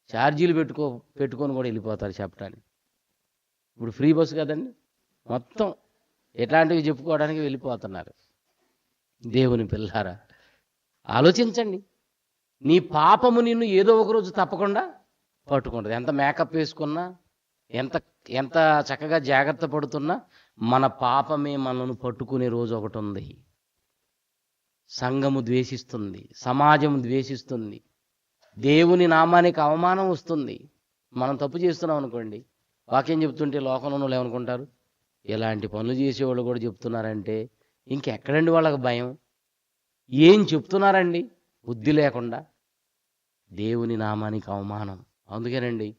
ఛార్జీలు పెట్టుకొని కూడా వెళ్ళిపోతారు చెప్పడానికి. ఇప్పుడు ఫ్రీ బస్సు కదండి, మొత్తం ఎట్లాంటివి చెప్పుకోవడానికి వెళ్ళిపోతున్నారు. దేవుని పిల్లారా, ఆలోచించండి. నీ పాపము నిన్ను ఏదో ఒక రోజు తప్పకుండా పట్టుకుంటుంది. ఎంత మేకప్ వేసుకున్నా, ఎంత చక్కగా జాగ్రత్త పడుతున్నా మన పాపమే మనను పట్టుకునే రోజు ఒకటి ఉంది. సంఘము ద్వేషిస్తుంది, సమాజం ద్వేషిస్తుంది, దేవుని నామానికి అవమానం వస్తుంది. మనం తప్పు చేస్తున్నాం అనుకోండి, వాక్యం చెప్తుంటే లోకంలో ఏమనుకుంటారు? ఇలాంటి పనులు చేసేవాళ్ళు కూడా చెప్తున్నారంటే ఇంకెక్కడండి వాళ్ళకి భయం? ఏం చెప్తున్నారండి బుద్ధి లేకుండా? దేవుని నామానికి అవమానం. అందుకేనండి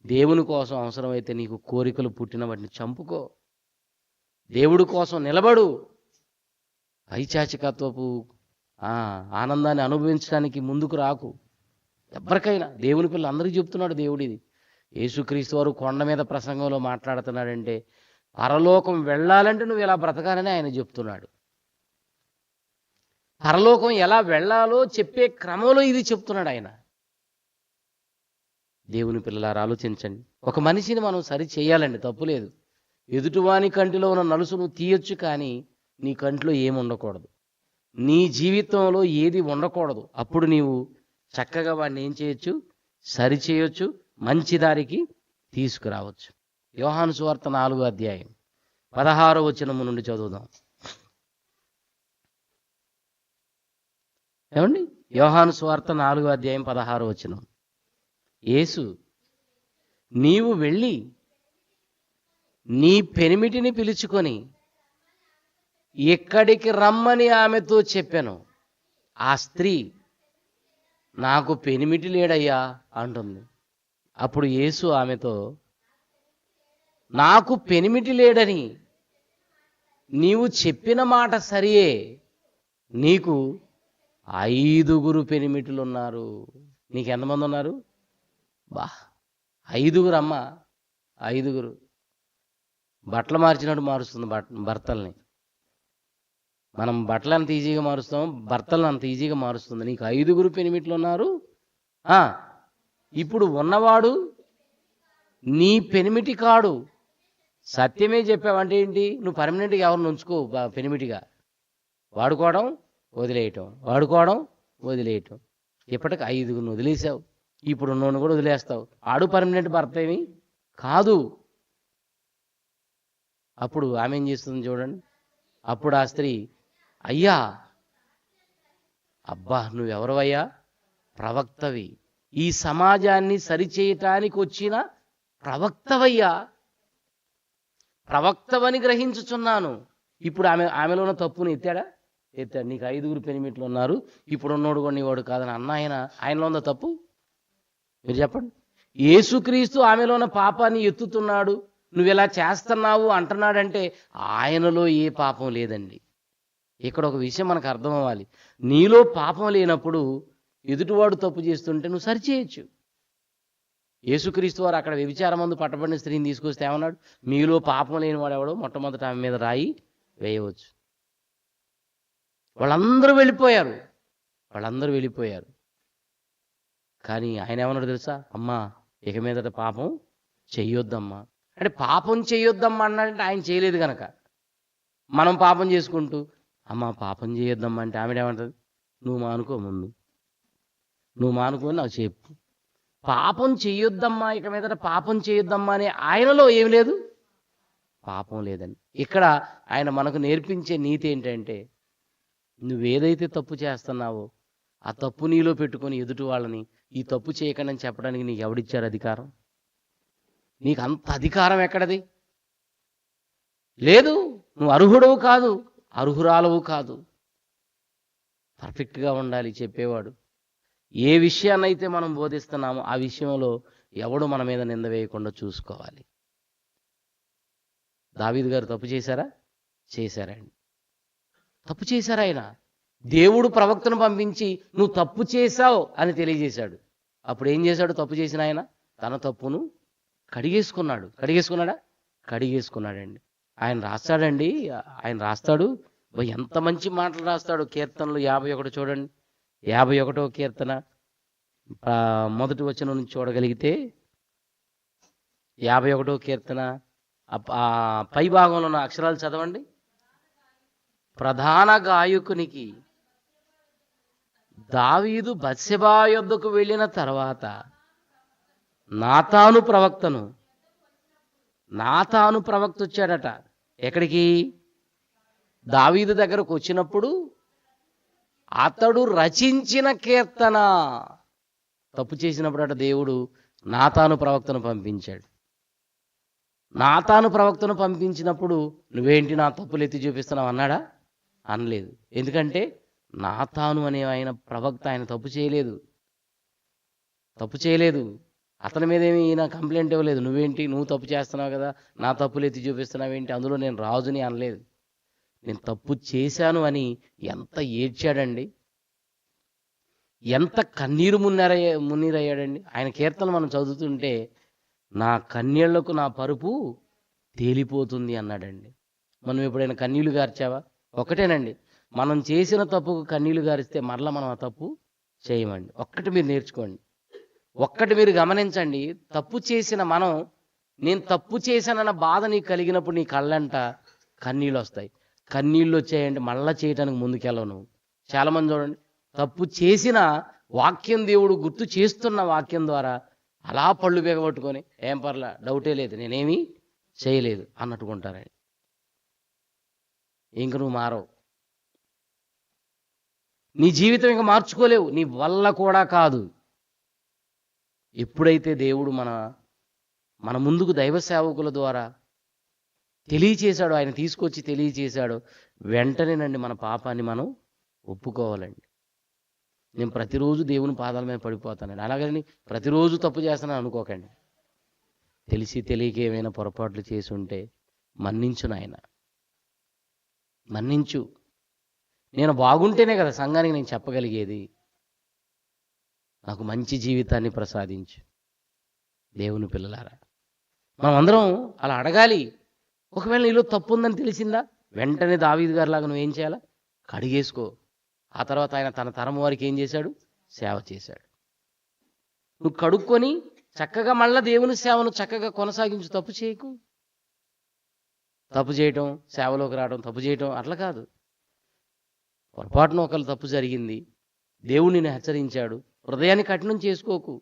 దేవుని కోసం అవసరమైతే నీకు కోరికలు పుట్టిన వాటిని చంపుకో, దేవుడి కోసం నిలబడు. పైచాచికత్వపు ఆనందాన్ని అనుభవించడానికి ముందుకు రాకు. ఎవరికైనా దేవుని పిల్లలు అందరికీ చెప్తున్నాడు దేవుడిది. యేసుక్రీస్తు వారు కొండ మీద ప్రసంగంలో మాట్లాడుతున్నాడంటే పరలోకం వెళ్ళాలంటే నువ్వు ఎలా బ్రతకాలని ఆయన చెప్తున్నాడు. పరలోకం ఎలా వెళ్ళాలో చెప్పే క్రమంలో ఇది చెప్తున్నాడు ఆయన. దేవుని పిల్లలారా, ఆలోచించండి. ఒక మనిషిని మనం సరి చేయాలండి, తప్పులేదు. ఎదుటివాని కంటిలో ఉన్న నలుసు నువ్వు తీయొచ్చు, కానీ నీ కంట్లో ఏమి ఉండకూడదు, నీ జీవితంలో ఏది ఉండకూడదు. అప్పుడు నీవు చక్కగా వాడిని ఏం చేయొచ్చు? సరి చేయొచ్చు, మంచి దారికి తీసుకురావచ్చు. యోహాను సువార్త 4వ అధ్యాయం 16వ వచనము నుండి చదువుదాం. ఏమండి? యోహాను సువార్త 4వ అధ్యాయం 16వ వచనం. యేసు, నీవు వెళ్ళి నీ పెనిమిటిని పిలుచుకొని ఇక్కడికి రమ్మని ఆమెతో చెప్పాను. ఆ స్త్రీ, నాకు పెనిమిటి లేడయ్యా అంటుంది. అప్పుడు యేసు ఆమెతో, నాకు పెనిమిటి లేడని నీవు చెప్పిన మాట సరియే, నీకు 5 పెనిమిటులు ఉన్నారు. నీకు ఎంతమంది ఉన్నారు? 5 అమ్మ, 5. బట్టలు మార్చినట్టు మారుస్తుంది భర్తల్ని. మనం బట్టలు అంత ఈజీగా మారుస్తాం, భర్తలను అంత ఈజీగా మారుస్తుంది. నీకు 5 పెనిమిట్లు ఉన్నారు. ఇప్పుడు ఉన్నవాడు నీ పెనిమిటి కాడు, సత్యమే చెప్పావంటే ఏంటి? నువ్వు పర్మనెంట్గా ఎవరిని ఉంచుకో పెనిమిటిగా. వాడుకోవడం వదిలేయటం, వాడుకోవడం వదిలేయటం. ఇప్పటికి 5గురిని వదిలేసావు, ఇప్పుడు ఉన్నోని కూడా వదిలేస్తావు. ఆడు పర్మనెంట్ భర్త ఏమి కాదు. అప్పుడు ఆమె ఏం చేస్తుంది చూడండి. అప్పుడు ఆ స్త్రీ, అయ్యా, అబ్బా నువ్వెవరవయ్యా? ప్రవక్తవి, ఈ సమాజాన్ని సరిచేయటానికి వచ్చిన ప్రవక్తవయ్యా, ప్రవక్తవని గ్రహించుచున్నాను. ఇప్పుడు ఆమెలో ఉన్న తప్పుని ఎత్తాడా? ఎత్తాడు. నీకు 5గురు పెనిమిట్లు ఉన్నారు, ఇప్పుడు ఉన్నోడు కూడా నీవాడు కాదని అన్న ఆయనలో ఉన్న తప్పు మీరు చెప్పండి. యేసుక్రీస్తు ఆమెలో ఉన్న పాపాన్ని ఎత్తుతున్నాడు, నువ్వు ఇలా చేస్తున్నావు అంటున్నాడంటే ఆయనలో ఏ పాపం లేదండి. ఇక్కడ ఒక విషయం మనకు అర్థం అవ్వాలి. నీలో పాపం లేనప్పుడు ఎదుటివాడు తప్పు చేస్తుంటే నువ్వు సరిచేయచ్చు. యేసుక్రీస్తు వారు అక్కడ వ్యభిచారమందు పట్టబడిన స్త్రీని తీసుకొస్తే ఏమన్నాడు? మీలో పాపం లేనివాడు ఎవడో మొట్టమొదట ఆమె మీద రాయి వేయవచ్చు. వాళ్ళందరూ వెళ్ళిపోయారు. కానీ ఆయన ఏమన్నాడు తెలుసా? అమ్మా, ఇక మీదట పాపం చెయ్యొద్దమ్మా. అంటే పాపం చెయ్యొద్దమ్మా అన్నాడంటే ఆయన చేయలేదు కనుక. మనం పాపం చేసుకుంటూ అమ్మా పాపం చేయొద్దమ్మా అంటే ఆమెడేమంటుంది? నువ్వు మానుకో, ముందు నువ్వు మానుకోని నాకు చెప్పు. పాపం చెయ్యొద్దమ్మా, ఇక మీదట పాపం చేయొద్దమ్మా అనే ఆయనలో ఏం లేదు, పాపం లేదండి. ఇక్కడ ఆయన మనకు నేర్పించే నీతి ఏంటంటే, నువ్వేదైతే తప్పు చేస్తున్నావో ఆ తప్పు నీలో పెట్టుకొని ఎదుటి వాళ్ళని ఈ తప్పు చేయకండి అని చెప్పడానికి నీకు ఎవడిచ్చారు అధికారం? నీకు అంత అధికారం ఎక్కడది? లేదు. నువ్వు అర్హుడవు కాదు, అర్హురాలవు కాదు. పర్ఫెక్ట్గా ఉండాలి చెప్పేవాడు. ఏ విషయాన్నైతే మనం బోధిస్తున్నామో ఆ విషయంలో ఎవడు మన మీద నింద వేయకుండా చూసుకోవాలి. దావీదు గారు తప్పు చేశారా? చేశారండి. తప్పు చేశారు. ఆయన దేవుడు ప్రవక్తను పంపించి నువ్వు తప్పు చేశావు అని తెలియజేశాడు. అప్పుడు ఏం చేశాడు? తప్పు చేసిన ఆయన తన తప్పును కడిగేసుకున్నాడండి. ఆయన రాస్తాడు. ఎంత మంచి మాటలు రాస్తాడు. కీర్తనలు 51 చూడండి. 51వ కీర్తన మొదటి వచనం నుంచి చూడగలిగితే 51వ కీర్తన పై భాగంలో ఉన్న అక్షరాలు చదవండి. ప్రధాన గాయకునికి దావీదు బత్షెబా యొద్దకు వెళ్ళిన తర్వాత నాతాను ప్రవక్త వచ్చాడట. ఎక్కడికి? దావీదు దగ్గరకు వచ్చినప్పుడు అతడు రచించిన కీర్తన. తప్పు చేసినప్పుడు అట దేవుడు నాతాను ప్రవక్తను పంపించాడు. నాతాను ప్రవక్తను పంపించినప్పుడు నువ్వేంటి నా తప్పులు ఎత్తి చూపిస్తున్నావు అన్నాడా? అనలేదు. ఎందుకంటే నాతాను అనే ఆయన ప్రవక్త, ఆయన తప్పు చేయలేదు. అతని మీద ఏమి ఈయన కంప్లైంట్ ఇవ్వలేదు. నువ్వు తప్పు చేస్తున్నావు కదా, నా తప్పులు ఎత్తి చూపిస్తున్నావేంటి, అందులో నేను రాజుని అనలేదు. నేను తప్పు చేశాను అని ఎంత ఏడ్చాడండి, ఎంత కన్నీరు మున్నీరయ్యాడండి. ఆయన కీర్తనలు మనం చదువుతుంటే నా కన్నీళ్లకు నా పరుపు తేలిపోతుంది అన్నాడండి. మనం ఎప్పుడైనా కన్నీళ్లు గార్చావా? ఒకటేనండి, మనం చేసిన తప్పుకు కన్నీళ్లు గారిస్తే మరలా మనం ఆ తప్పు చేయమండి. ఒక్కటి మీరు నేర్చుకోండి, ఒక్కటి మీరు గమనించండి. తప్పు చేసిన నేను తప్పు చేశానన్న బాధ నీకు కలిగినప్పుడు నీ కళ్ళంట కన్నీళ్ళు వస్తాయి. కన్నీళ్ళు వచ్చాయంటే మళ్ళా చేయటానికి ముందుకెళ్ళవు నువ్వు. చాలామంది చూడండి, తప్పు చేసిన వాక్యం దేవుడు గుర్తు చేస్తున్న వాక్యం ద్వారా అలా పళ్ళు బిగబట్టుకొని ఏం పర్లా, డౌటే లేదు, నేనేమీ చేయలేదు అన్నట్టుకుంటారండి. ఇంక నువ్వు మారవు, నీ జీవితం ఇంకా మార్చుకోలేవు, నీ వల్ల కూడా కాదు. ఎప్పుడైతే దేవుడు మన ముందుకు దైవ సేవకుల ద్వారా తెలియచేశాడో, ఆయన తీసుకొచ్చి తెలియచేశాడో, వెంటనేనండి మన పాపాన్ని మనం ఒప్పుకోవాలండి. నేను ప్రతిరోజు దేవుని పాదాల మీద పడిపోతానండి, అలాగని ప్రతిరోజు తప్పు చేస్తానని అనుకోకండి. తెలిసి తెలియక ఏమైనా పొరపాట్లు చేసి ఉంటే మన్నించు నాయన, మన్నించు. నేను బాగుంటేనే కదా సంఘానికి నేను చెప్పగలిగేది. నాకు మంచి జీవితాన్ని ప్రసాదించు. దేవుని పిల్లలారా, మనం అందరం అలా అడగాలి. ఒకవేళ నీలో తప్పు ఉందని తెలిసిందా, వెంటనే దావీదు గారిలాగా నువ్వేం చేయాలా? కడిగేసుకో. ఆ తర్వాత ఆయన తన తరం వారికి ఏం చేశాడు? సేవ చేశాడు. నువ్వు కడుక్కొని చక్కగా మళ్ళా దేవుని సేవను చక్కగా కొనసాగించు, తప్పు చేయకు. తప్పు చేయటం, సేవలోకి రావడం, తప్పు చేయటం అట్లా కాదు. పొరపాటున ఒకళ్ళు తప్పు జరిగింది, దేవుడు నిన్ను హెచ్చరించాడు, హృదయాన్ని కఠినం చేసుకోకు,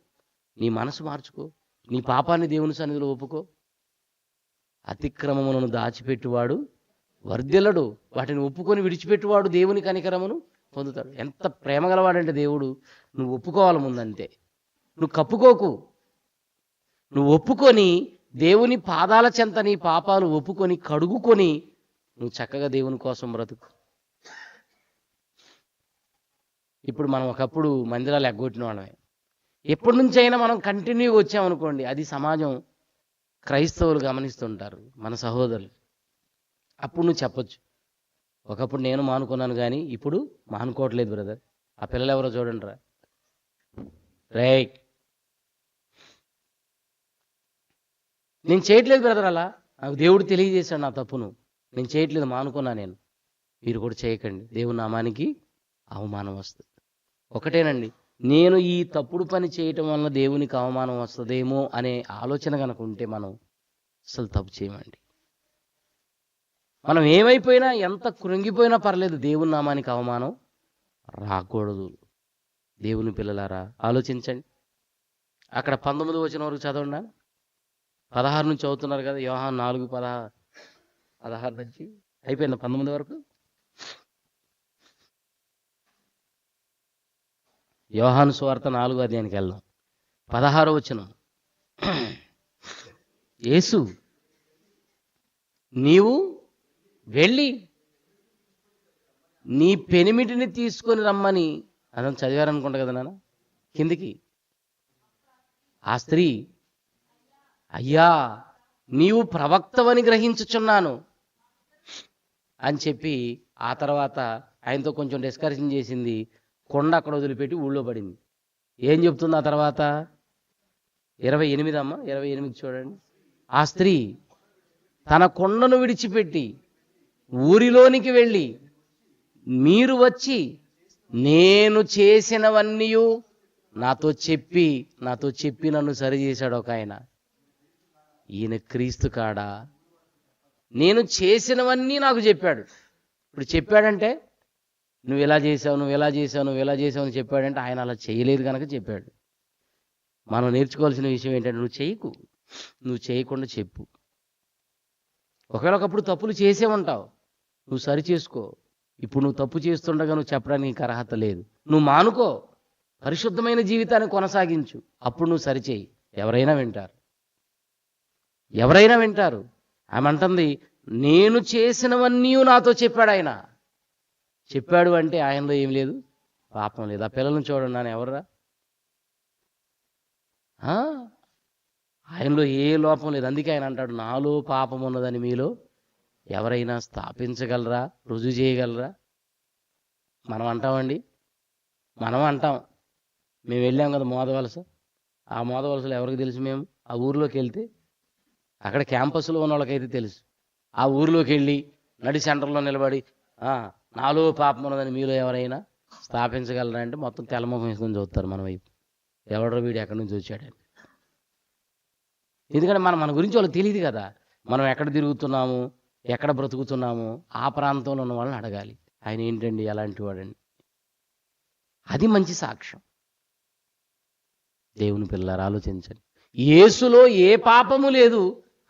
నీ మనసు మార్చుకో, నీ పాపాన్ని దేవుని సన్నిధిలో ఒప్పుకో. అతిక్రమములను దాచిపెట్టువాడు వర్ధిల్లడు, వాటిని ఒప్పుకొని విడిచిపెట్టువాడు దేవుని కనికరమును పొందుతాడు. ఎంత ప్రేమ గలవాడంటే దేవుడు, నువ్వు ఒప్పుకోవాలి ముందంతే, నువ్వు కప్పుకోకు. నువ్వు ఒప్పుకొని దేవుని పాదాల చెంత నీ పాపాలు ఒప్పుకొని కడుగుకొని నువ్వు చక్కగా దేవుని కోసం బ్రతుకు. ఇప్పుడు మనం ఒకప్పుడు మందిరాలు ఎగ్గొట్టిన వాళ్ళమే, ఎప్పటి నుంచి అయినా మనం కంటిన్యూగా వచ్చామనుకోండి, అది సమాజం, క్రైస్తవులు గమనిస్తుంటారు, మన సహోదరులు. అప్పుడు నువ్వు చెప్పొచ్చు, ఒకప్పుడు నేను మానుకున్నాను కానీ ఇప్పుడు మానుకోవట్లేదు బ్రదర్. ఆ పిల్లలు ఎవరో చూడండి రా, రైట్, నేను చేయట్లేదు బ్రదర్, అలా నాకు దేవుడు తెలియజేశాడు నా తప్పును, నేను చేయట్లేదు, మానుకున్నా నేను. మీరు కూడా చేయకండి, దేవుని నామానికి అవమానం వస్తుంది. ఒకటేనండి, నేను ఈ తప్పుడు పని చేయటం వలన దేవునికి అవమానం వస్తుందేమో అనే ఆలోచన కనుక ఉంటే మనం అసలు తప్పు చేయమండి. మనం ఏమైపోయినా, ఎంత కృంగిపోయినా పర్లేదు, దేవుని నామానికి అవమానం రాకూడదు. దేవుని పిల్లలారా ఆలోచించండి. అక్కడ 19 వచనం వరకు చదవండి, 16 నుంచి చదువుతున్నారు కదా, యోహాను 4:16 నుంచి అయిపోయింది 19 వరకు. యోహాను సువార్త 4వ అధ్యాయానికి వెళ్దాం. 16వ వచనం, యేసు నీవు వెళ్ళి నీ పెనిమిటిని తీసుకొని రమ్మని, అదని చదివారనుకుంటా కదా నాన్న కిందికి. ఆ స్త్రీ, అయ్యా నీవు ప్రవక్తవని గ్రహించుచున్నాను అని చెప్పి ఆ తర్వాత ఆయనతో కొంచెం డిస్కషన్ చేసింది. కొండ అక్కడ వదిలిపెట్టి ఊళ్ళో పడింది. ఏం చెప్తుంది ఆ తర్వాత? 28 అమ్మ, 28 చూడండి. ఆ స్త్రీ తన కొండను విడిచిపెట్టి ఊరిలోనికి వెళ్ళి, మీరు వచ్చి నేను చేసినవన్నీ నాతో చెప్పి నన్ను సరిచేశాడు ఒక ఆయన. ఈయన క్రీస్తు కాడా? నేను చేసినవన్నీ నాకు చెప్పాడు. ఇప్పుడు చెప్పాడంటే నువ్వు ఎలా చేసావు అని చెప్పాడంటే ఆయన అలా చేయలేదు కనుక చెప్పాడు. మనం నేర్చుకోవాల్సిన విషయం ఏంటంటే, నువ్వు చేయకుండా చెప్పు. ఒకవేళ ఒకప్పుడు తప్పులు చేసే ఉంటావు, నువ్వు సరి చేసుకో. ఇప్పుడు నువ్వు తప్పు చేస్తుండగా నువ్వు చెప్పడానికి నీకు అర్హత లేదు. నువ్వు మానుకో, పరిశుద్ధమైన జీవితాన్ని కొనసాగించు, అప్పుడు నువ్వు సరిచేయి. ఎవరైనా వింటారు. ఆమె అంటుంది, నేను చేసినవన్నీ నాతో చెప్పాడు ఆయన. చెప్పాడు అంటే ఆయనలో ఏం లేదు, పాపం లేదు. ఆ పిల్లలను చూడండి నాన్న, ఎవర్రా? ఆయనలో ఏ లోపం లేదు. అందుకే ఆయన అంటాడు, నాలో పాపం ఉన్నదని మీలో ఎవరైనా స్థాపించగలరా, రుజువు చేయగలరా? మనం అంటామండి, మేము వెళ్ళాం కదా మోదవలస. ఆ మోదవలసలో ఎవరికి తెలుసు? మేము ఆ ఊరిలోకి వెళ్తే, అక్కడ క్యాంపస్లో ఉన్న వాళ్ళకైతే తెలుసు. ఆ ఊరిలోకి వెళ్ళి నడి సెంటర్లో నిలబడి, నాలో పాపం ఉన్నదని మీలో ఎవరైనా స్థాపించగలరా అంటే మొత్తం తెల్లముఖం వేసుకొని చూస్తారు మన వైపు. ఎవడో వీడు ఎక్కడి నుంచి వచ్చాడని. ఎందుకంటే మన గురించి వాళ్ళకి తెలియదు కదా. మనం ఎక్కడ తిరుగుతున్నాము, ఎక్కడ బ్రతుకుతున్నాము, ఆ ప్రాంతంలో ఉన్న వాళ్ళని అడగాలి, ఆయన ఏంటండి, ఎలాంటి వాడండి. అది మంచి సాక్ష్యం. దేవుని పిల్లలారా ఆలోచించండి. యేసులో ఏ పాపము లేదు,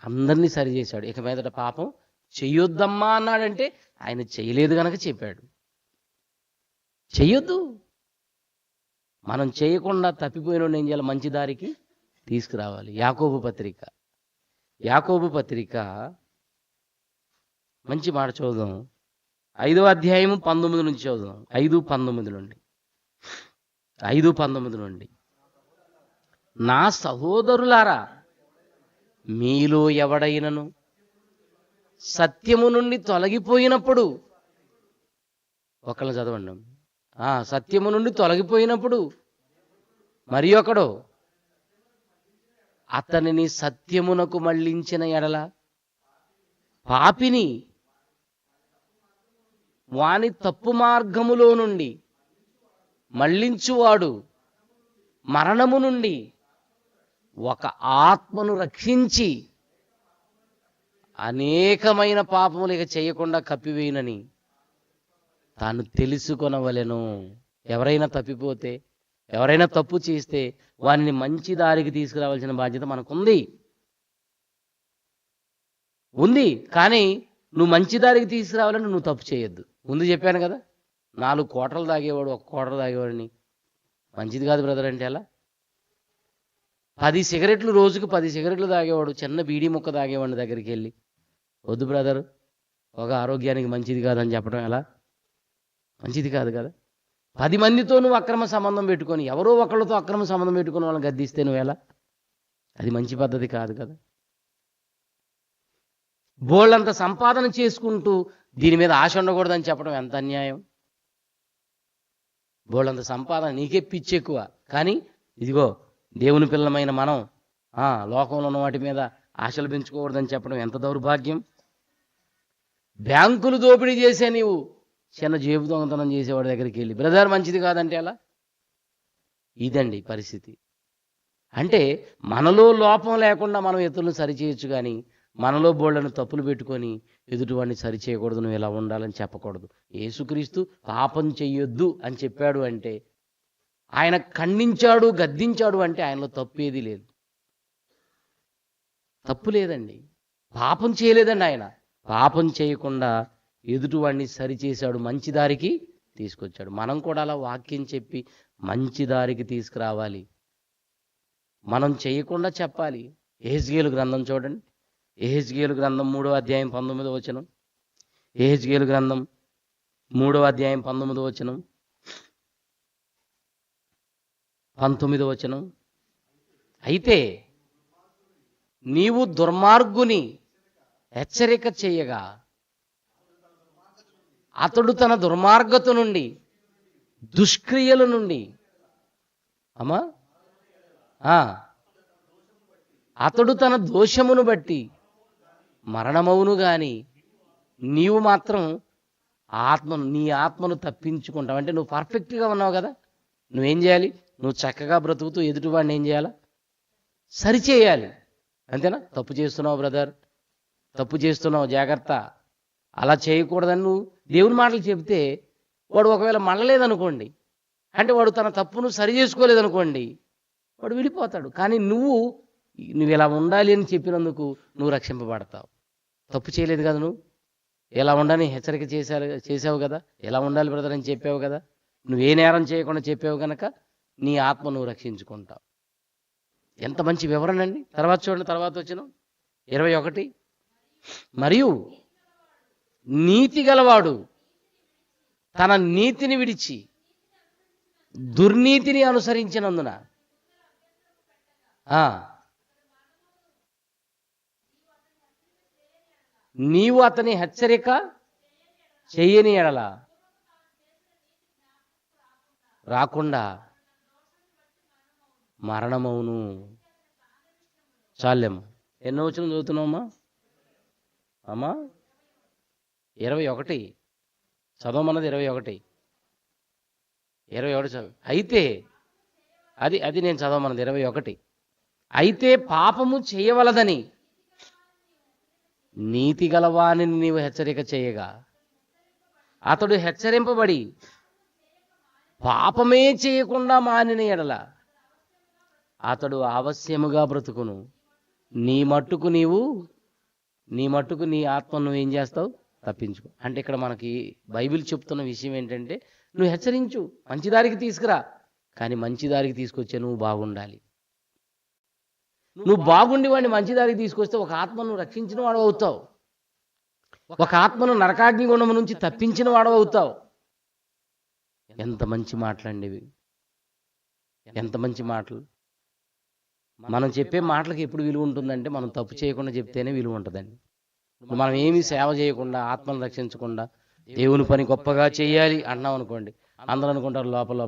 అందరినీ సరిచేశాడు. ఇక మీదట పాపం చెయ్యొద్దమ్మా అన్నాడంటే ఆయన చేయలేదు కనుక చెప్పాడు. చెయ్యొద్దు. మనం చేయకుండా తప్పిపోయిన ఏం చేయాలి? మంచి దారికి తీసుకురావాలి. యాకోబు పత్రిక మంచి మాట చదువుదాం. 5వ అధ్యాయము 19 నుంచి చదువుదాం. 5:19 నుండి. నా సహోదరులారా, మీలో ఎవడైనను సత్యము నుండి తొలగిపోయినప్పుడు, ఒకళ్ళని చదవండి. సత్యము నుండి తొలగిపోయినప్పుడు మరి ఒకడు అతనిని సత్యమునకు మళ్ళించిన ఎడల, పాపిని వాని తప్పు మార్గములో నుండి మళ్ళించువాడు మరణము నుండి ఒక ఆత్మను రక్షించి అనేకమైన పాపములు ఇక చేయకుండా కప్పివేయునని తాను తెలుసుకొనవలెను. ఎవరైనా తప్పిపోతే, ఎవరైనా తప్పు చేస్తే వారిని మంచి దారికి తీసుకురావాల్సిన బాధ్యత మనకుంది. కానీ నువ్వు మంచి దారికి తీసుకురావాలని నువ్వు తప్పు చేయొద్దు. ముందు చెప్పాను కదా, 4 కోటలు తాగేవాడు 1 కోటలు తాగేవాడిని మంచిది కాదు బ్రదర్ అంటే ఎలా? 10 సిగరెట్లు రోజుకు 10 సిగరెట్లు తాగేవాడు చిన్న బీడీ ముక్క తాగేవాడిని దగ్గరికి వెళ్ళి వద్దు బ్రదర్, ఒక ఆరోగ్యానికి మంచిది కాదని చెప్పడం ఎలా? మంచిది కాదు కదా. 10 మందితో నువ్వు అక్రమ సంబంధం పెట్టుకొని, ఎవరో ఒకళ్ళతో అక్రమ సంబంధం పెట్టుకుని వాళ్ళని గద్దిస్తే నువ్వు ఎలా? అది మంచి పద్ధతి కాదు కదా. బోళ్ళంత సంపాదన చేసుకుంటూ దీని మీద ఆశ ఉండకూడదని చెప్పడం ఎంత అన్యాయం. బోళ్ళంత సంపాదన, నీకే పిచ్చి ఎక్కువ, కానీ ఇదిగో దేవుని పిల్లమైన మనం లోకంలో ఉన్న వాటి మీద ఆశలు పెంచుకోకూడదని చెప్పడం ఎంత దౌర్భాగ్యం. బ్యాంకులు దోపిడీ చేసే నీవు చిన్న జేబు దొంగతనం చేసేవాడి దగ్గరికి వెళ్ళి బ్రదర్ మంచిది కాదంటే ఎలా? ఇదండి పరిస్థితి. అంటే మనలో లోపం లేకుండా మనం ఇతరులను సరిచేయచ్చు, కానీ మనలో బోళ్ళను తప్పులు పెట్టుకొని ఎదుటివాడిని సరిచేయకూడదు, నువ్వు ఇలా ఉండాలని చెప్పకూడదు. యేసుక్రీస్తు పాపం చెయ్యొద్దు అని చెప్పాడు అంటే, ఆయన ఖండించాడు, గద్దించాడు అంటే ఆయనలో తప్పేది లేదు, తప్పు లేదండి. పాపం చేయలేదండి ఆయన. పాపం చేయకుండా ఎదుటివాడిని సరిచేశాడు, మంచి దారికి తీసుకొచ్చాడు. మనం కూడా అలా వాక్యం చెప్పి మంచి దారికి తీసుకురావాలి. మనం చేయకుండా చెప్పాలి. యెహెజ్కేలు గ్రంథం చూడండి, యెహెజ్కేలు గ్రంథం 3వ అధ్యాయం 19వ వచనం. యెహెజ్కేలు గ్రంథం 3వ అధ్యాయం 19వ వచనం, 19వ వచనం. అయితే నీవు దుర్మార్గుని హెచ్చరిక చేయగా అతడు తన దుర్మార్గత నుండి, దుష్క్రియల నుండి అతడు తన దోషమును బట్టి మరణమవును గాని నీవు మాత్రం నీ ఆత్మను తప్పించుకుంటావు. అంటే నువ్వు పర్ఫెక్ట్గా ఉన్నావు కదా, నువ్వేం చేయాలి? నువ్వు చక్కగా బ్రతుకుతూ ఎదుటివాడిని ఏం చేయాలా? సరిచేయాలి. అంతేనా? తప్పు చేస్తున్నావు బ్రదర్, తప్పు చేస్తున్నావు, జాగ్రత్త, అలా చేయకూడదని నువ్వు దేవుని మాటలు చెబితే వాడు ఒకవేళ మళ్ళలేదనుకోండి, అంటే వాడు తన తప్పును సరి చేసుకోలేదనుకోండి, వాడు విడిపోతాడు. కానీ నువ్వు ఇలా ఉండాలి అని చెప్పినందుకు నువ్వు రక్షింపబడతావు. తప్పు చేయలేదు కదా, నువ్వు ఎలా ఉండాలని హెచ్చరిక చేసావు కదా, ఎలా ఉండాలి బ్రదర్ అని చెప్పావు కదా, నువ్వే నేరం చేయకుండా చెప్పావు కనుక నీ ఆత్మ నువ్వు రక్షించుకుంటావు. ఎంత మంచి వివరణ అండి. తర్వాత చూడండి, తర్వాత వచ్చిన 21. మరియు నీతి గలవాడు తన నీతిని విడిచి దుర్నీతిని అనుసరించినందున నీవు అతని హెచ్చరిక చెయ్యని ఎడల రాకుండా మరణమవును. చాలేమ్మా. ఎన్నో వచనం చదువుతున్నావమ్మా? 21 చదవమన్నది. 21 చదువు. అయితే అది నేను చదవమన్నది 21. అయితే పాపము చేయవలదని నీతి గలవాని నీవు హెచ్చరిక చేయగా అతడు హెచ్చరింపబడి పాపమే చేయకుండా మానిన ఎడల అతడు ఆవశ్యముగా బ్రతుకును. నీ మట్టుకు నీ ఆత్మ నువ్వు ఏం చేస్తావు? తప్పించుకో. అంటే ఇక్కడ మనకి బైబిల్ చెప్తున్న విషయం ఏంటంటే, నువ్వు హెచ్చరించు, మంచిదారికి తీసుకురా, కానీ మంచిదారికి తీసుకొచ్చే నువ్వు బాగుండాలి. నువ్వు బాగుండి వాడిని మంచిదారికి తీసుకొస్తే ఒక ఆత్మను రక్షించిన వాడు అవుతావు, ఒక ఆత్మను నరకాగ్ని గుండం నుంచి తప్పించిన వాడు అవుతావు. ఎంత మంచి మాటలండి ఇవి, ఎంత మంచి మాటలు. మనం చెప్పే మాటలకు ఎప్పుడు విలువ ఉంటుందంటే, మనం తప్పు చేయకుండా చెప్తేనే విలువ ఉంటుందండి. మనం ఏమీ సేవ చేయకుండా, ఆత్మను రక్షించకుండా, దేవుని పని గొప్పగా చేయాలి అన్నాం అనుకోండి, అందరూ అనుకుంటారు లోపల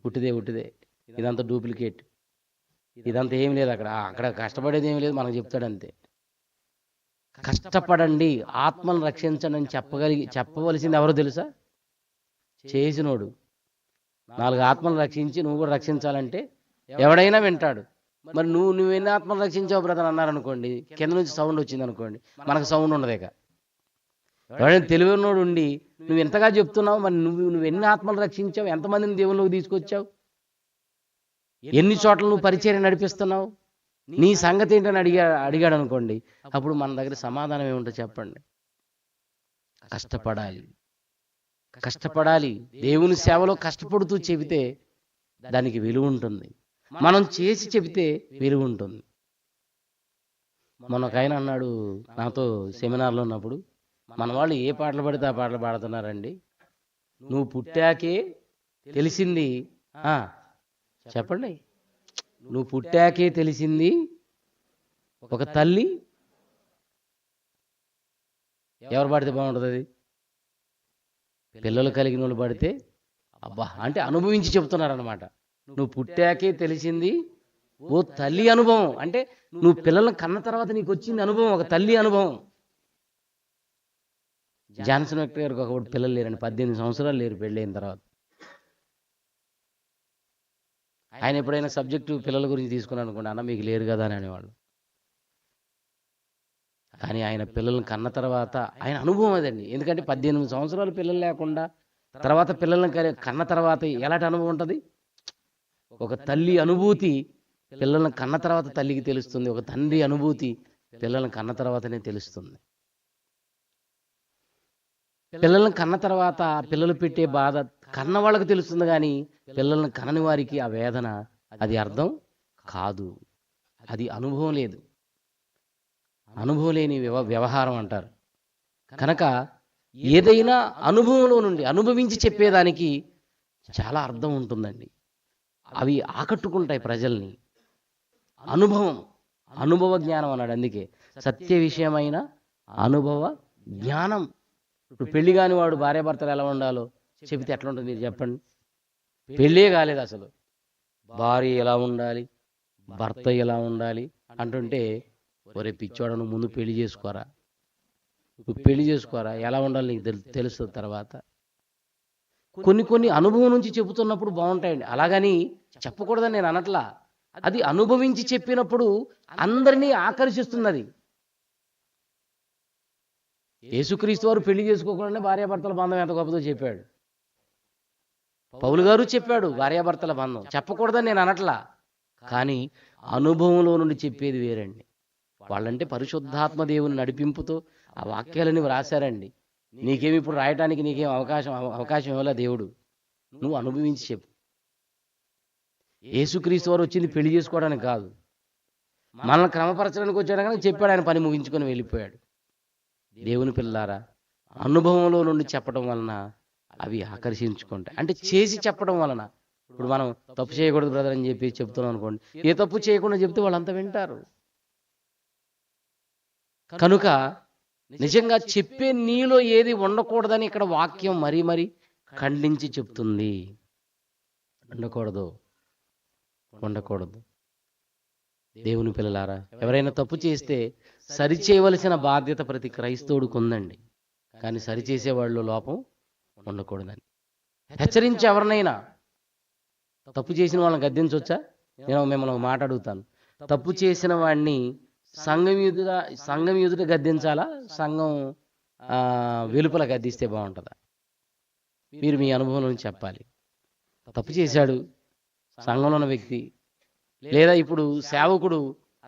ఉట్టిదే, ఇదంతా డూప్లికేట్, ఇదంతా ఏం లేదు, అక్కడ కష్టపడేది ఏమి లేదు, మనకు చెప్తాడంతే. కష్టపడండి, ఆత్మను రక్షించండి అని చెప్పవలసింది ఎవరో తెలుసా? చేసినోడు. 4 ఆత్మలు రక్షించి నువ్వు కూడా రక్షించాలంటే ఎవడైనా వింటాడు. మరి నువ్వు ఎన్ని ఆత్మలు రక్షించావు బ్రదర్ అన్నారనుకోండి, కింద నుంచి సౌండ్ వచ్చింది అనుకోండి, మనకు సౌండ్ ఉండదేక. ఎవరైనా తెలివినోడు ఉండి నువ్వు ఎంతగా చెప్తున్నావు, మరి నువ్వు ఎన్ని ఆత్మలు రక్షించావు, ఎంతమందిని దేవుళ్ళకి తీసుకొచ్చావు, ఎన్ని చోట్ల నువ్వు పరిచర్య నడిపిస్తున్నావు, నీ సంగతి ఏంటని అడిగాడు అనుకోండి, అప్పుడు మన దగ్గర సమాధానం ఏముంటుందో చెప్పండి. కష్టపడాలి. దేవుని సేవలో కష్టపడుతూ చెబితే దానికి విలువ ఉంటుంది. మనం చేసి చెబితే విలువ ఉంటుంది. మొన్న ఒక ఆయన అన్నాడు నాతో సెమినార్లో ఉన్నప్పుడు, మన వాళ్ళు ఏ పాటలు పడితే ఆ పాటలు పాడుతున్నారండి, నువ్వు పుట్టాకే తెలిసింది. చెప్పండి, నువ్వు పుట్టాకే తెలిసింది ఒక తల్లి. ఎవరు పాడితే బాగుంటుంది అది? పిల్లలు కలిగిన వాళ్ళు పడితే అబ్బా అంటే అనుభవించి చెప్తున్నారనమాట. నువ్వు పుట్టాకే తెలిసింది ఓ తల్లి అనుభవం అంటే నువ్వు పిల్లలను కన్న తర్వాత నీకు వచ్చింది అనుభవం, ఒక తల్లి అనుభవం. జాన్సన్ వ్యక్తి గారికి ఒకప్పుడు పిల్లలు లేరండి, 18 సంవత్సరాలు లేరు పెళ్ళైన తర్వాత. ఆయన ఎప్పుడైనా సబ్జెక్టు పిల్లల గురించి తీసుకున్నాను అనుకోండి, అన్న మీకు లేరు కదా అని అనేవాళ్ళు. కానీ ఆయన పిల్లలను కన్న తర్వాత ఆయన అనుభవం అదండి. ఎందుకంటే 18 సంవత్సరాలు పిల్లలు లేకుండా తర్వాత పిల్లలను కన్న తర్వాత ఎలాంటి అనుభవం ఉంటుంది? ఒక తల్లి అనుభూతి పిల్లలను కన్న తర్వాత తల్లికి తెలుస్తుంది, ఒక తండ్రి అనుభూతి పిల్లలను కన్న తర్వాతనే తెలుస్తుంది. పిల్లలను కన్న తర్వాత పిల్లలు పెట్టే బాధ కన్న వాళ్ళకి తెలుస్తుంది, కానీ పిల్లలను కనని వారికి ఆ వేదన అది అర్థం కాదు. అది అనుభవం లేదు, అనుభవం లేని వ్యవహారం అంటారు. కనుక ఏదైనా అనుభవంలో నుండి అనుభవించి చెప్పేదానికి చాలా అర్థం ఉంటుందండి. అవి ఆకట్టుకుంటాయి ప్రజల్ని. అనుభవ జ్ఞానం అన్నాడు. అందుకే సత్య విషయమైన అనుభవ జ్ఞానం. ఇప్పుడు పెళ్లి కాని వాడు భార్యాభర్తలు ఎలా ఉండాలో చెబితే ఎట్లా ఉంటుంది మీరు చెప్పండి? పెళ్ళే కాలేదు అసలు, భార్య ఎలా ఉండాలి, భర్త ఎలా ఉండాలి అంటుంటే, ఒరే పిచ్చోడ నువ్వు ముందు పెళ్లి చేసుకోరా, ఎలా ఉండాలి నీకు తెలుస్తుంది తర్వాత. కొన్ని అనుభవం నుంచి చెబుతున్నప్పుడు బాగుంటాయండి. అలాగని చెప్పకూడదని నేను అనట్లా, అది అనుభవించి చెప్పినప్పుడు అందరినీ ఆకర్షిస్తున్నది. యేసుక్రీస్తు వారు పెళ్లి చేసుకోకుండా భార్యాభర్తల బంధం ఎంత గొప్పదో చెప్పాడు. పౌలు గారు చెప్పాడు భార్యాభర్తల బంధం. చెప్పకూడదని నేను అనట్లా, కానీ అనుభవంలో నుండి చెప్పేది వేరండి. వాళ్ళంటే పరిశుద్ధాత్మ దేవుని నడిపింపుతో ఆ వాక్యాలని వ్రాసారండి. నీకేమి ఇప్పుడు రాయటానికి నీకేం అవకాశం ఇవ్వలే దేవుడు, నువ్వు అనుభవించి చెప్పు. యేసుక్రీస్తు వారు వచ్చింది పెళ్లి చేసుకోవడానికి కాదు, మనల్ని క్రమపరచడానికి వచ్చాడు, కానీ చెప్పాడు, ఆయన పని ముగించుకొని వెళ్ళిపోయాడు. దేవుని పిల్లారా, అనుభవంలో నుండి చెప్పడం వలన అవి ఆకర్షించుకుంటాయి. అంటే చేసి చెప్పడం వలన, ఇప్పుడు మనం తప్పు చేయకూడదు బ్రదర్ అని చెప్పి చెప్తున్నాం అనుకోండి, ఏ తప్పు చేయకుండా చెప్తే వాళ్ళంతా వింటారు. కనుక నిజంగా చెప్పే నీలో ఏది ఉండకూడదని ఇక్కడ వాక్యం మరీ ఖండించి చెప్తుంది. ఉండకూడదు. దేవుని పిల్లలారా, ఎవరైనా తప్పు చేస్తే సరిచేయవలసిన బాధ్యత ప్రతి క్రైస్తవుడికి ఉందండి, కానీ సరిచేసే వాళ్ళు లోపం ఉండకూడదని హెచ్చరించి ఎవరినైనా. తప్పు చేసిన వాళ్ళని గద్దించవచ్చా? నేను మిమ్మల్ని ఒక మాట అడుగుతాను, తప్పు చేసిన వాడిని సంఘం ఎదుట గద్దించాలా, సంఘం వెలుపల గద్దిస్తే బాగుంటుందా? మీరు మీ అనుభవం నుంచి చెప్పాలి. తప్పు చేశాడు సంఘంలో ఉన్న వ్యక్తి, లేదా ఇప్పుడు సేవకుడు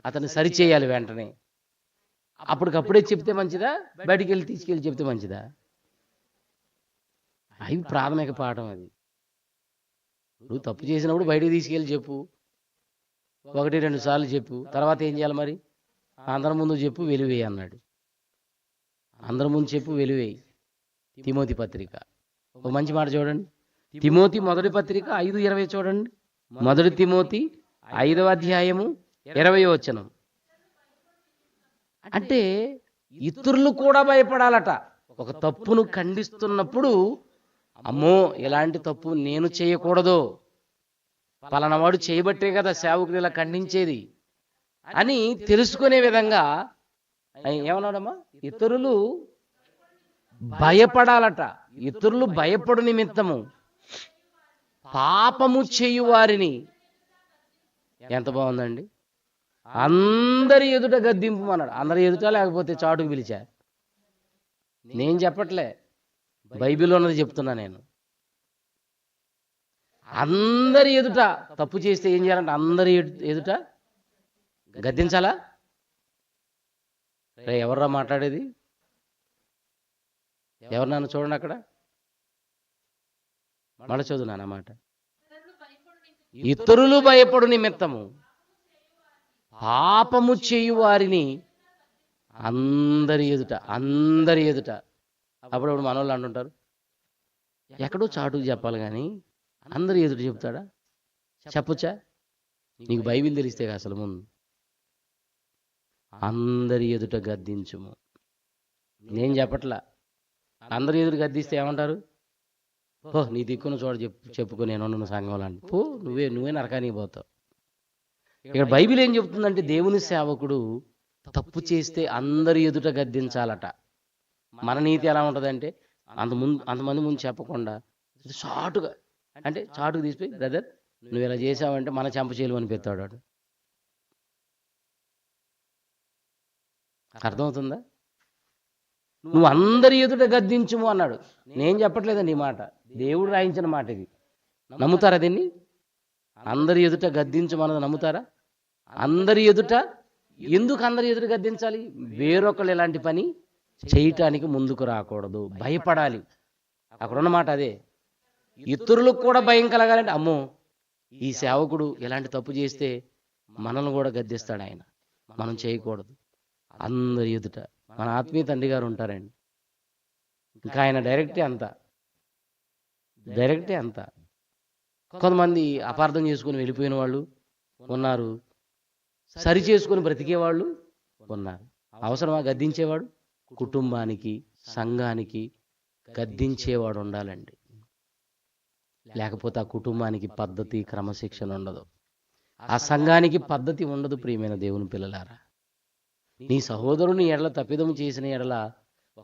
అతన్ని సరిచేయాలి వెంటనే, అప్పటికప్పుడే చెప్తే మంచిదా, బయటికి వెళ్ళి తీసుకెళ్ళి చెప్తే మంచిదా? అవి ప్రాథమిక పాఠం. అది ఇప్పుడు తప్పు చేసినప్పుడు బయటికి తీసుకెళ్ళి చెప్పు, 1-2 సార్లు చెప్పు, తర్వాత ఏం చేయాలి మరి? అందరి ముందు చెప్పు, వెలివేయి అన్నాడు. అందరి ముందు చెప్పు, వెలివేయి. తిమోతి పత్రిక ఒక మంచి మాట చూడండి, తిమోతి మొదటి పత్రిక 5:20 చూడండి. మొదటి తిమోతి 5వ అధ్యాయము 20వ వచనం. అంటే ఇతరులు కూడా భయపడాలట. ఒక తప్పును ఖండిస్తున్నప్పుడు, అమ్మో ఇలాంటి తప్పు నేను చేయకూడదు, పలానావాడు చేయబట్టే కదా సేవకులు ఇలా ఖండించేది అని తెలుసుకునే విధంగా ఏమన్నాడమ్మా, ఇతరులు భయపడాలట. ఇతరులు భయపడు నిమిత్తము పాపము చేయు వారిని. ఎంత బాగుందండి! అందరి ఎదుట గద్దింపు అన్నాడు. అందరి ఎదుట లేకపోతే చాటుకు పిలిచా? నేను చెప్పట్లే, బైబిల్లో ఉన్నది చెప్తున్నా నేను. అందరి ఎదుట తప్పు చేస్తే ఏం చేయాలంటే అందరి ఎదుట గద్దించాలా? రే ఎవర్రా మాట్లాడేది? ఎవరు నన్ను చూడండి అక్కడ, మళ్ళీ చదువు నాన్న మాట. ఇతరులు భయపడు నిమిత్తము పాపము చేయు వారిని అందరి ఎదుట. అప్పుడప్పుడు మనోళ్ళు అంటుంటారు, ఎక్కడో చాటుకు చెప్పాలి కానీ అందరి ఎదుట చెప్తాడా? చెప్పొచ్చా? నీకు బైబిల్ తెలిస్తే అసలు ముందు అందరి ఎదుట గద్దించుము. నేను చెప్పట్లా. అందరి ఎదురు గద్దిస్తే ఏమంటారు? ఓ నీ దిక్కున చోట చెప్పుకో నేను సంఘంలో అండి. పో నువ్వే నరకానికి పోతావు. ఇక్కడ బైబిల్ ఏం చెప్తుందంటే దేవుని సేవకుడు తప్పు చేస్తే అందరి ఎదుట గద్దించాలట. మన నీతి ఎలా ఉంటుందంటే అంతమంది ముందు చెప్పకుండా చాటుకు తీసిపోయి, బ్రదర్ నువ్వు ఇలా చేసావంటే మన చెంప చేయలు అని పెడతాడు వాడు. అర్థమవుతుందా? నువ్వు అందరి ఎదుట గద్దించుము అన్నాడు. నేను చెప్పట్లేదండి ఈ మాట, దేవుడు రాయించిన మాట ఇది. నమ్ముతారా దీన్ని? అందరి ఎదుట గద్దించమన్నది నమ్ముతారా? అందరి ఎదుట. ఎందుకు అందరి ఎదుట గద్దించాలి? వేరొకళ్ళు ఇలాంటి పని చేయటానికి ముందుకు రాకూడదు, భయపడాలి. అక్కడున్న మాట అదే. ఇతరులకు కూడా భయం కలగాలంటే, అమ్మో ఈ సేవకుడు ఇలాంటి తప్పు చేస్తే మనల్ని కూడా గద్దిస్తాడు ఆయన, మనం చేయకూడదు. అందరి ఎదుట. మన ఆత్మీయ తండ్రి గారు ఉంటారండి, ఇంకా ఆయన డైరెక్టే అంత. కొంతమంది అపార్థం చేసుకుని వెళ్ళిపోయిన వాళ్ళు ఉన్నారు, సరి చేసుకుని బ్రతికేవాళ్ళు ఉన్నారు. అవసరమా గద్దించేవాడు? కుటుంబానికి, సంఘానికి గద్దించేవాడు ఉండాలండి. లేకపోతే ఆ కుటుంబానికి పద్ధతి, క్రమశిక్షణ ఉండదు, ఆ సంఘానికి పద్ధతి ఉండదు. ప్రియమైన దేవుని పిల్లలారా, నీ సహోదరుని ఎడల తప్పిదము చేసిన ఎడల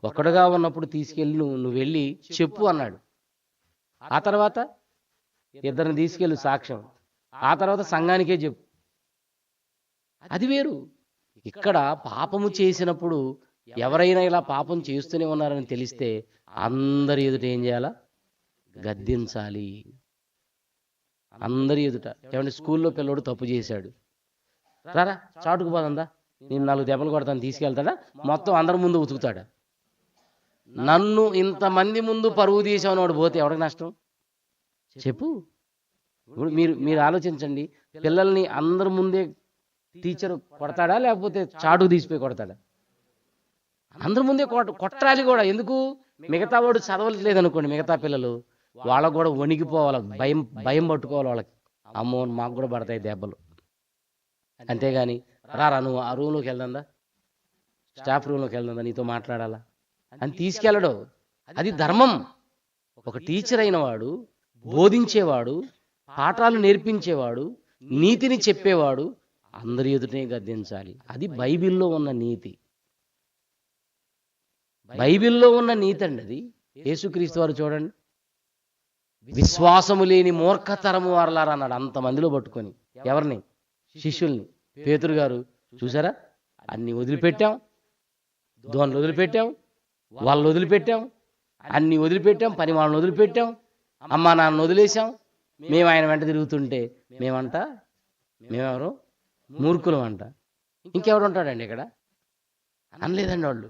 ఒక్కడుగా ఉన్నప్పుడు తీసుకెళ్ళి నువ్వు వెళ్ళి చెప్పు అన్నాడు. ఆ తర్వాత ఇద్దరిని తీసుకెళ్ళి సాక్ష్యం, ఆ తర్వాత సంఘానికే చెప్పు. అది వేరు. ఇక్కడ పాపము చేసినప్పుడు ఎవరైనా ఇలా పాపం చేస్తూనే ఉన్నారని తెలిస్తే అందరి ఎదుట ఏం చేయాలా? గద్దించాలి. అందరి ఎదుట. ఏమంటే స్కూల్లో పిల్లోడు తప్పు చేశాడు, రారా చాటుకు పోదందా, నేను 4 దెబ్బలు కొడతాను తీసుకెళ్తాడా? మొత్తం అందరి ముందు ఉతుకుతాడా? నన్ను ఇంతమంది ముందు పరువు తీసామని వాడు పోతే ఎవరికి నష్టం చెప్పు? ఇప్పుడు మీరు ఆలోచించండి. పిల్లల్ని అందరి ముందే టీచర్ కొడతాడా, లేకపోతే చాటుకు తీసిపోయి కొడతాడా? అందరి ముందే కొట్టాలి కూడా. ఎందుకు? మిగతా వాడు చదవట్లేదు అనుకోండి, మిగతా పిల్లలు వాళ్ళకు కూడా వణికిపోవాలి, భయం పట్టుకోవాలి వాళ్ళకి. అమ్మో మాకు కూడా పడతాయి దెబ్బలు. అంతేగాని రారా నువ్వు ఆ రూమ్లోకి వెళ్దా, స్టాఫ్ రూమ్లోకి వెళ్దా, నీతో మాట్లాడాలా అని తీసుకెళ్ళడు. అది ధర్మం. ఒక టీచర్ అయిన వాడు, బోధించేవాడు, పాఠాలు నేర్పించేవాడు, నీతిని చెప్పేవాడు అందరి ఎదుటనే గద్దించాలి. అది బైబిల్లో ఉన్న నీతి. బైబిల్లో ఉన్న నీతి అండి అది. యేసుక్రీస్తు వారు చూడండి, విశ్వాసము లేని మూర్ఖతరము వారలారా అన్నాడు అంతమందిలో పట్టుకొని. ఎవరిని? శిష్యుల్ని. పేతురు గారు చూసారా, అన్ని వదిలిపెట్టాం, దోన్లు వదిలిపెట్టాం, వాళ్ళని వదిలిపెట్టాం, అన్ని వదిలిపెట్టాం, పని వాళ్ళని వదిలిపెట్టాం, అమ్మా నాన్న వదిలేసాం, మేము ఆయన వెంట తిరుగుతుంటే మేమెవరు? మూర్ఖులం అంట. ఇంకెవడు ఉంటాడండి ఇక్కడ? అనలేదండి వాళ్ళు.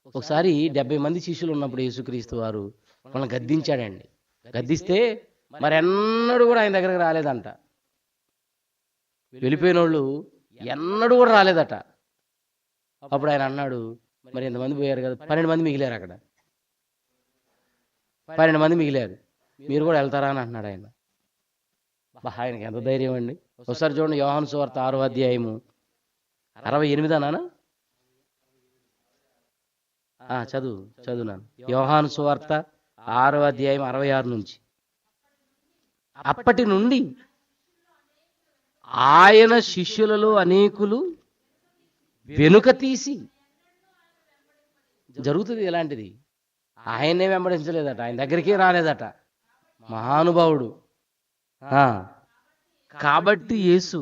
ఒకసారి 70 మంది శిష్యులు ఉన్నప్పుడు యేసుక్రీస్తు వారు వాళ్ళని గద్దించాడండి. గద్దిస్తే మరెన్నడూ కూడా ఆయన దగ్గరకు రాలేదంట. వెళ్ళిపోయిన వాళ్ళు ఎన్నడూ కూడా రాలేదట. అప్పుడు ఆయన అన్నాడు, మరి ఎంతమంది పోయారు కదా, 12 మంది మిగిలారు అక్కడ. 12 మంది మిగిలారు, మీరు కూడా వెళ్తారా అని అంటున్నాడు ఆయన. ఆయనకి ఎంత ధైర్యం అండి. ఒకసారి చూడండి, యోహాను సువార్త 6వ అధ్యాయము 68 నాన్న చదువు నాన్న. యోహాను సువార్త 6వ అధ్యాయం 66 నుంచి. అప్పటి నుండి ఆయన శిష్యులలో అనేకులు వెనుక తీసి, జరుగుతుంది ఇలాంటిది, ఆయనే వెంబడించలేదట, ఆయన దగ్గరికే రాలేదట, మహానుభావుడు. కాబట్టి యేసు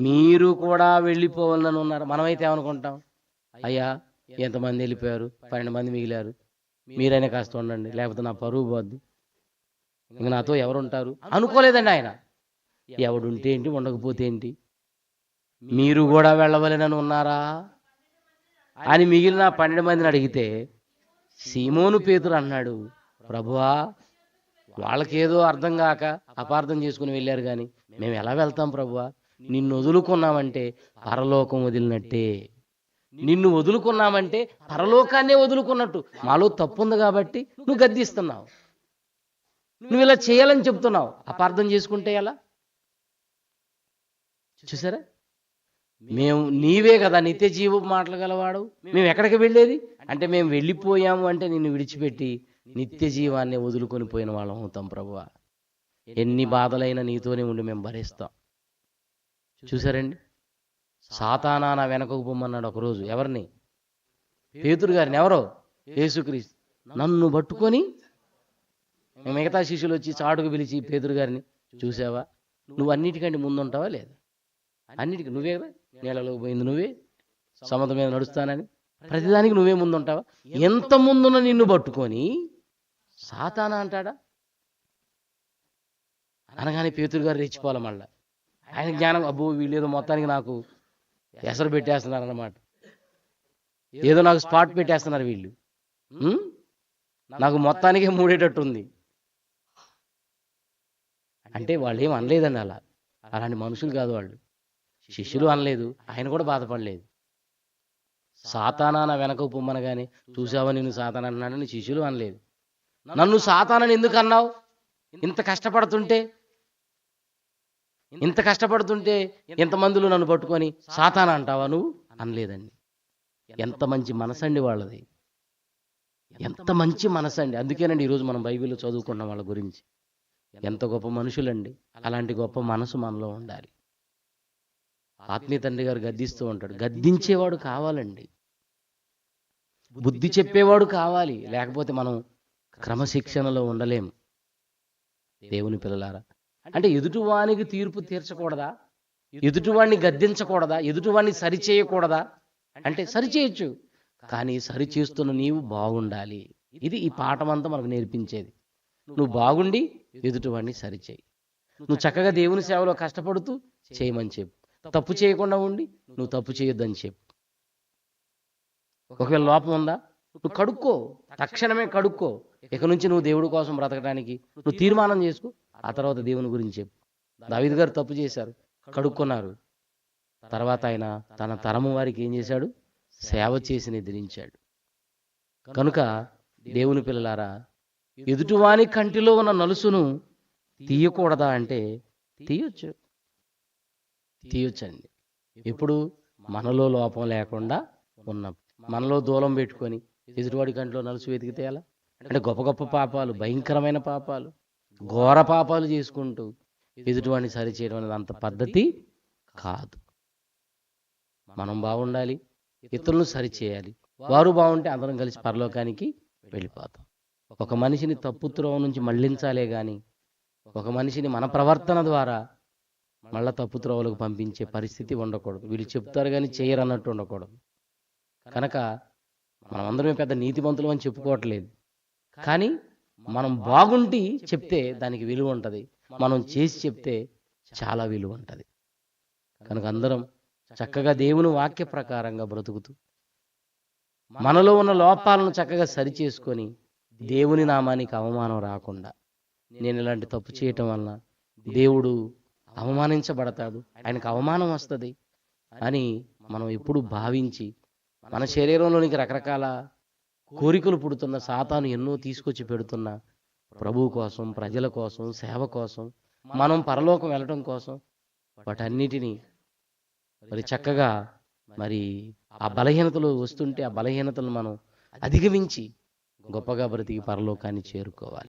మీరు కూడా వెళ్ళిపోవాలని ఉన్నారు. మనమైతే ఏమనుకుంటాం? అయ్యా, ఎంతమంది వెళ్ళిపోయారు, 12 మంది మిగిలారు, మీరైనా కాస్త ఉండండి, లేకపోతే నా పరువు పోద్ది, ఇంక నాతో ఎవరుంటారు అనుకోలేదండి ఆయన. ఎవడుంటే ఏంటి, ఉండకపోతే ఏంటి, మీరు కూడా వెళ్ళవలెనని ఉన్నారా అని మిగిలిన 12 మందిని అడిగితే సీమోను పేతురు అన్నాడు, ప్రభువా, వాళ్ళకేదో అర్థం కాక అపార్థం చేసుకుని వెళ్ళారు, కానీ మేము ఎలా వెళ్తాం ప్రభువా? నిన్ను వదులుకున్నామంటే పరలోకం వదిలినట్టే. నిన్ను వదులుకున్నామంటే పరలోకాన్నే వదులుకున్నట్టు. మాలో తప్పు ఉంది కాబట్టి నువ్వు గద్దిస్తున్నావు, నువ్వు ఇలా చేయాలని చెప్తున్నావు. అపార్థం చేసుకుంటే ఎలా? చూసారా? మేము నీవే కదా నిత్య జీవ మాటలు గలవాడు, మేము ఎక్కడికి వెళ్ళేది అంటే మేము వెళ్ళిపోయాము అంటే నిన్ను విడిచిపెట్టి నిత్య జీవాన్ని వదులుకొని పోయిన వాళ్ళం అవుతాం ప్రభువా. ఎన్ని బాధలైనా నీతోనే ఉండి మేము భరిస్తాం. చూసారండి, సాతానా నా వెనకకు పొమ్మన్నాడు ఒకరోజు. ఎవరిని? పేతురు గారిని. ఎవరో? యేసుక్రీస్తు. నన్ను పట్టుకొని, మిగతా శిష్యులు వచ్చి చాటుకు పిలిచి పేతురు గారిని, చూసావా, నువ్వు అన్నిటికంటే ముందుంటావా లేదా? అన్నిటికీ నువ్వే కదా, నీళ్ళలో పోయింది నువ్వే, సముద్రం మీద నడుస్తానని ప్రతిదానికి నువ్వే ముందుంటావా? ఎంత ముందున్న నిన్ను పట్టుకొని సాతానా అంటాడా? అనగానే పేతురు గారు రెచ్చిపోవాలి. మళ్ళా ఆయన జ్ఞానం, అబ్బో వీళ్ళేదో మొత్తానికి నాకు ఎసరు పెట్టేస్తున్నారు అన్నమాట, ఏదో నాకు స్పాట్ పెట్టేస్తున్నారు వీళ్ళు, నాకు మొత్తానికే మూడేటట్టుంది అంటే వాళ్ళు ఏం అనలేదండి. అలాంటి మనుషులు కాదు వాళ్ళు. శిష్యులు అనలేదు, ఆయన కూడా బాధపడలేదు. సాతానా నా వెనక పొమ్మనగానే, చూసావా నిన్ను సాతానా అన్నాడని శిష్యులు అనలేదు. నన్ను సాతానని ఎందుకు అన్నావు? ఇంత కష్టపడుతుంటే ఎంతమందిలో నన్ను పట్టుకొని సాతానా అంటావా నువ్వు? అనలేదండి. ఎంత మంచి మనసండి వాళ్ళది, ఎంత మంచి మనసండి. అందుకేనండి ఈరోజు మనం బైబిల్లో చదువుకున్న వాళ్ళ గురించి. ఎంత గొప్ప మనుషులండి. అలాంటి గొప్ప మనసు మనలో ఉండాలి. ఆత్మీయ తండ్రి గారు గద్దిస్తూ ఉంటాడు, గద్దించేవాడు కావాలండి, బుద్ధి చెప్పేవాడు కావాలి, లేకపోతే మనం క్రమశిక్షణలో ఉండలేం. దేవుని పిల్లలారా, అంటే ఎదుటివానికి తీర్పు తీర్చకూడదా? ఎదుటివాడిని గద్దించకూడదా? ఎదుటివాడిని సరిచేయకూడదా? అంటే సరిచేయచ్చు, కానీ సరిచేస్తున్న నీవు బాగుండాలి. ఇది ఈ పాఠం అంతా మనకు నేర్పించేది. నువ్వు బాగుండి ఎదుటివాడిని సరిచేయి. నువ్వు చక్కగా దేవుని సేవలో కష్టపడుతూ చేయమని చెప్పు. తప్పు చేయకుండా ఉండి నువ్వు తప్పు చేయొద్దని చెప్పు. ఒకవేళ లోపం ఉందా, నువ్వు కడుక్కో, తక్షణమే కడుక్కో. ఇక నుంచి నువ్వు దేవుడి కోసం బ్రతకడానికి నువ్వు తీర్మానం చేసుకో. ఆ తర్వాత దేవుని గురించి చెప్పు. దావీదు గారు తప్పు చేశారు, కడుక్కున్నారు. తర్వాత ఆయన తన తరము వారికి ఏం చేశాడు? సేవ చేసి నిద్రించాడు. కనుక దేవుని పిల్లలారా, ఎదుటివాని కంటిలో ఉన్న నలుసును తీయకూడదా అంటే తీయొచ్చండి. ఎప్పుడు? మనలో లోపం లేకుండా ఉన్నప్పుడు. మనలో దూలం పెట్టుకొని ఎదుటివాడి కంటిలో నలుసు వెతికితే ఎలా? అంటే గొప్ప గొప్ప పాపాలు, భయంకరమైన పాపాలు, ఘోర పాపాలు చేసుకుంటూ ఎదుటివాడిని సరిచేయడం అనేది అంత పద్ధతి కాదు. మనం బాగుండాలి, ఇతరులను సరిచేయాలి. వారు బాగుంటే అందరం కలిసి పరలోకానికి వెళ్ళిపోతాం. ఒక మనిషిని తప్పుత్రోవ నుంచి మళ్లించాలే కానీ ఒక మనిషిని మన ప్రవర్తన ద్వారా మళ్ళా తప్పుత్రోవలకు పంపించే పరిస్థితి ఉండకూడదు. వీళ్ళు చెప్తారు కానీ చేయరు అన్నట్టు ఉండకూడదు. కనుక మనమందరమే పెద్ద నీతిమంతులు అని చెప్పుకోవట్లేదు, కానీ మనం బాగుండి చెప్తే దానికి విలువ ఉంటుంది, మనం చేసి చెప్తే చాలా విలువ ఉంటుంది. కనుక అందరం చక్కగా దేవుని వాక్య ప్రకారంగా బ్రతుకుతూ మనలో ఉన్న లోపాలను చక్కగా సరిచేసుకొని దేవుని నామానికి అవమానం రాకుండా, నేను ఇలాంటి తప్పు చేయటం వలన దేవుడు అవమానించబడతాడు, ఆయనకు అవమానం వస్తుంది అని మనం ఎప్పుడు భావించి, మన శరీరంలోనికి రకరకాల కోరికలు పుడుతున్న సాతాను ఎన్నో తీసుకొచ్చి పెడుతున్న ప్రభువు కోసం, ప్రజల కోసం, సేవ కోసం, మనం పరలోకం వెళ్ళటం కోసం వాటన్నిటినీ మరి చక్కగా మరి ఆ బలహీనతలు వస్తుంటే ఆ బలహీనతలను మనం అధిగమించి గొప్పగా బ్రతికి పరలోకాన్ని చేరుకోవాలి.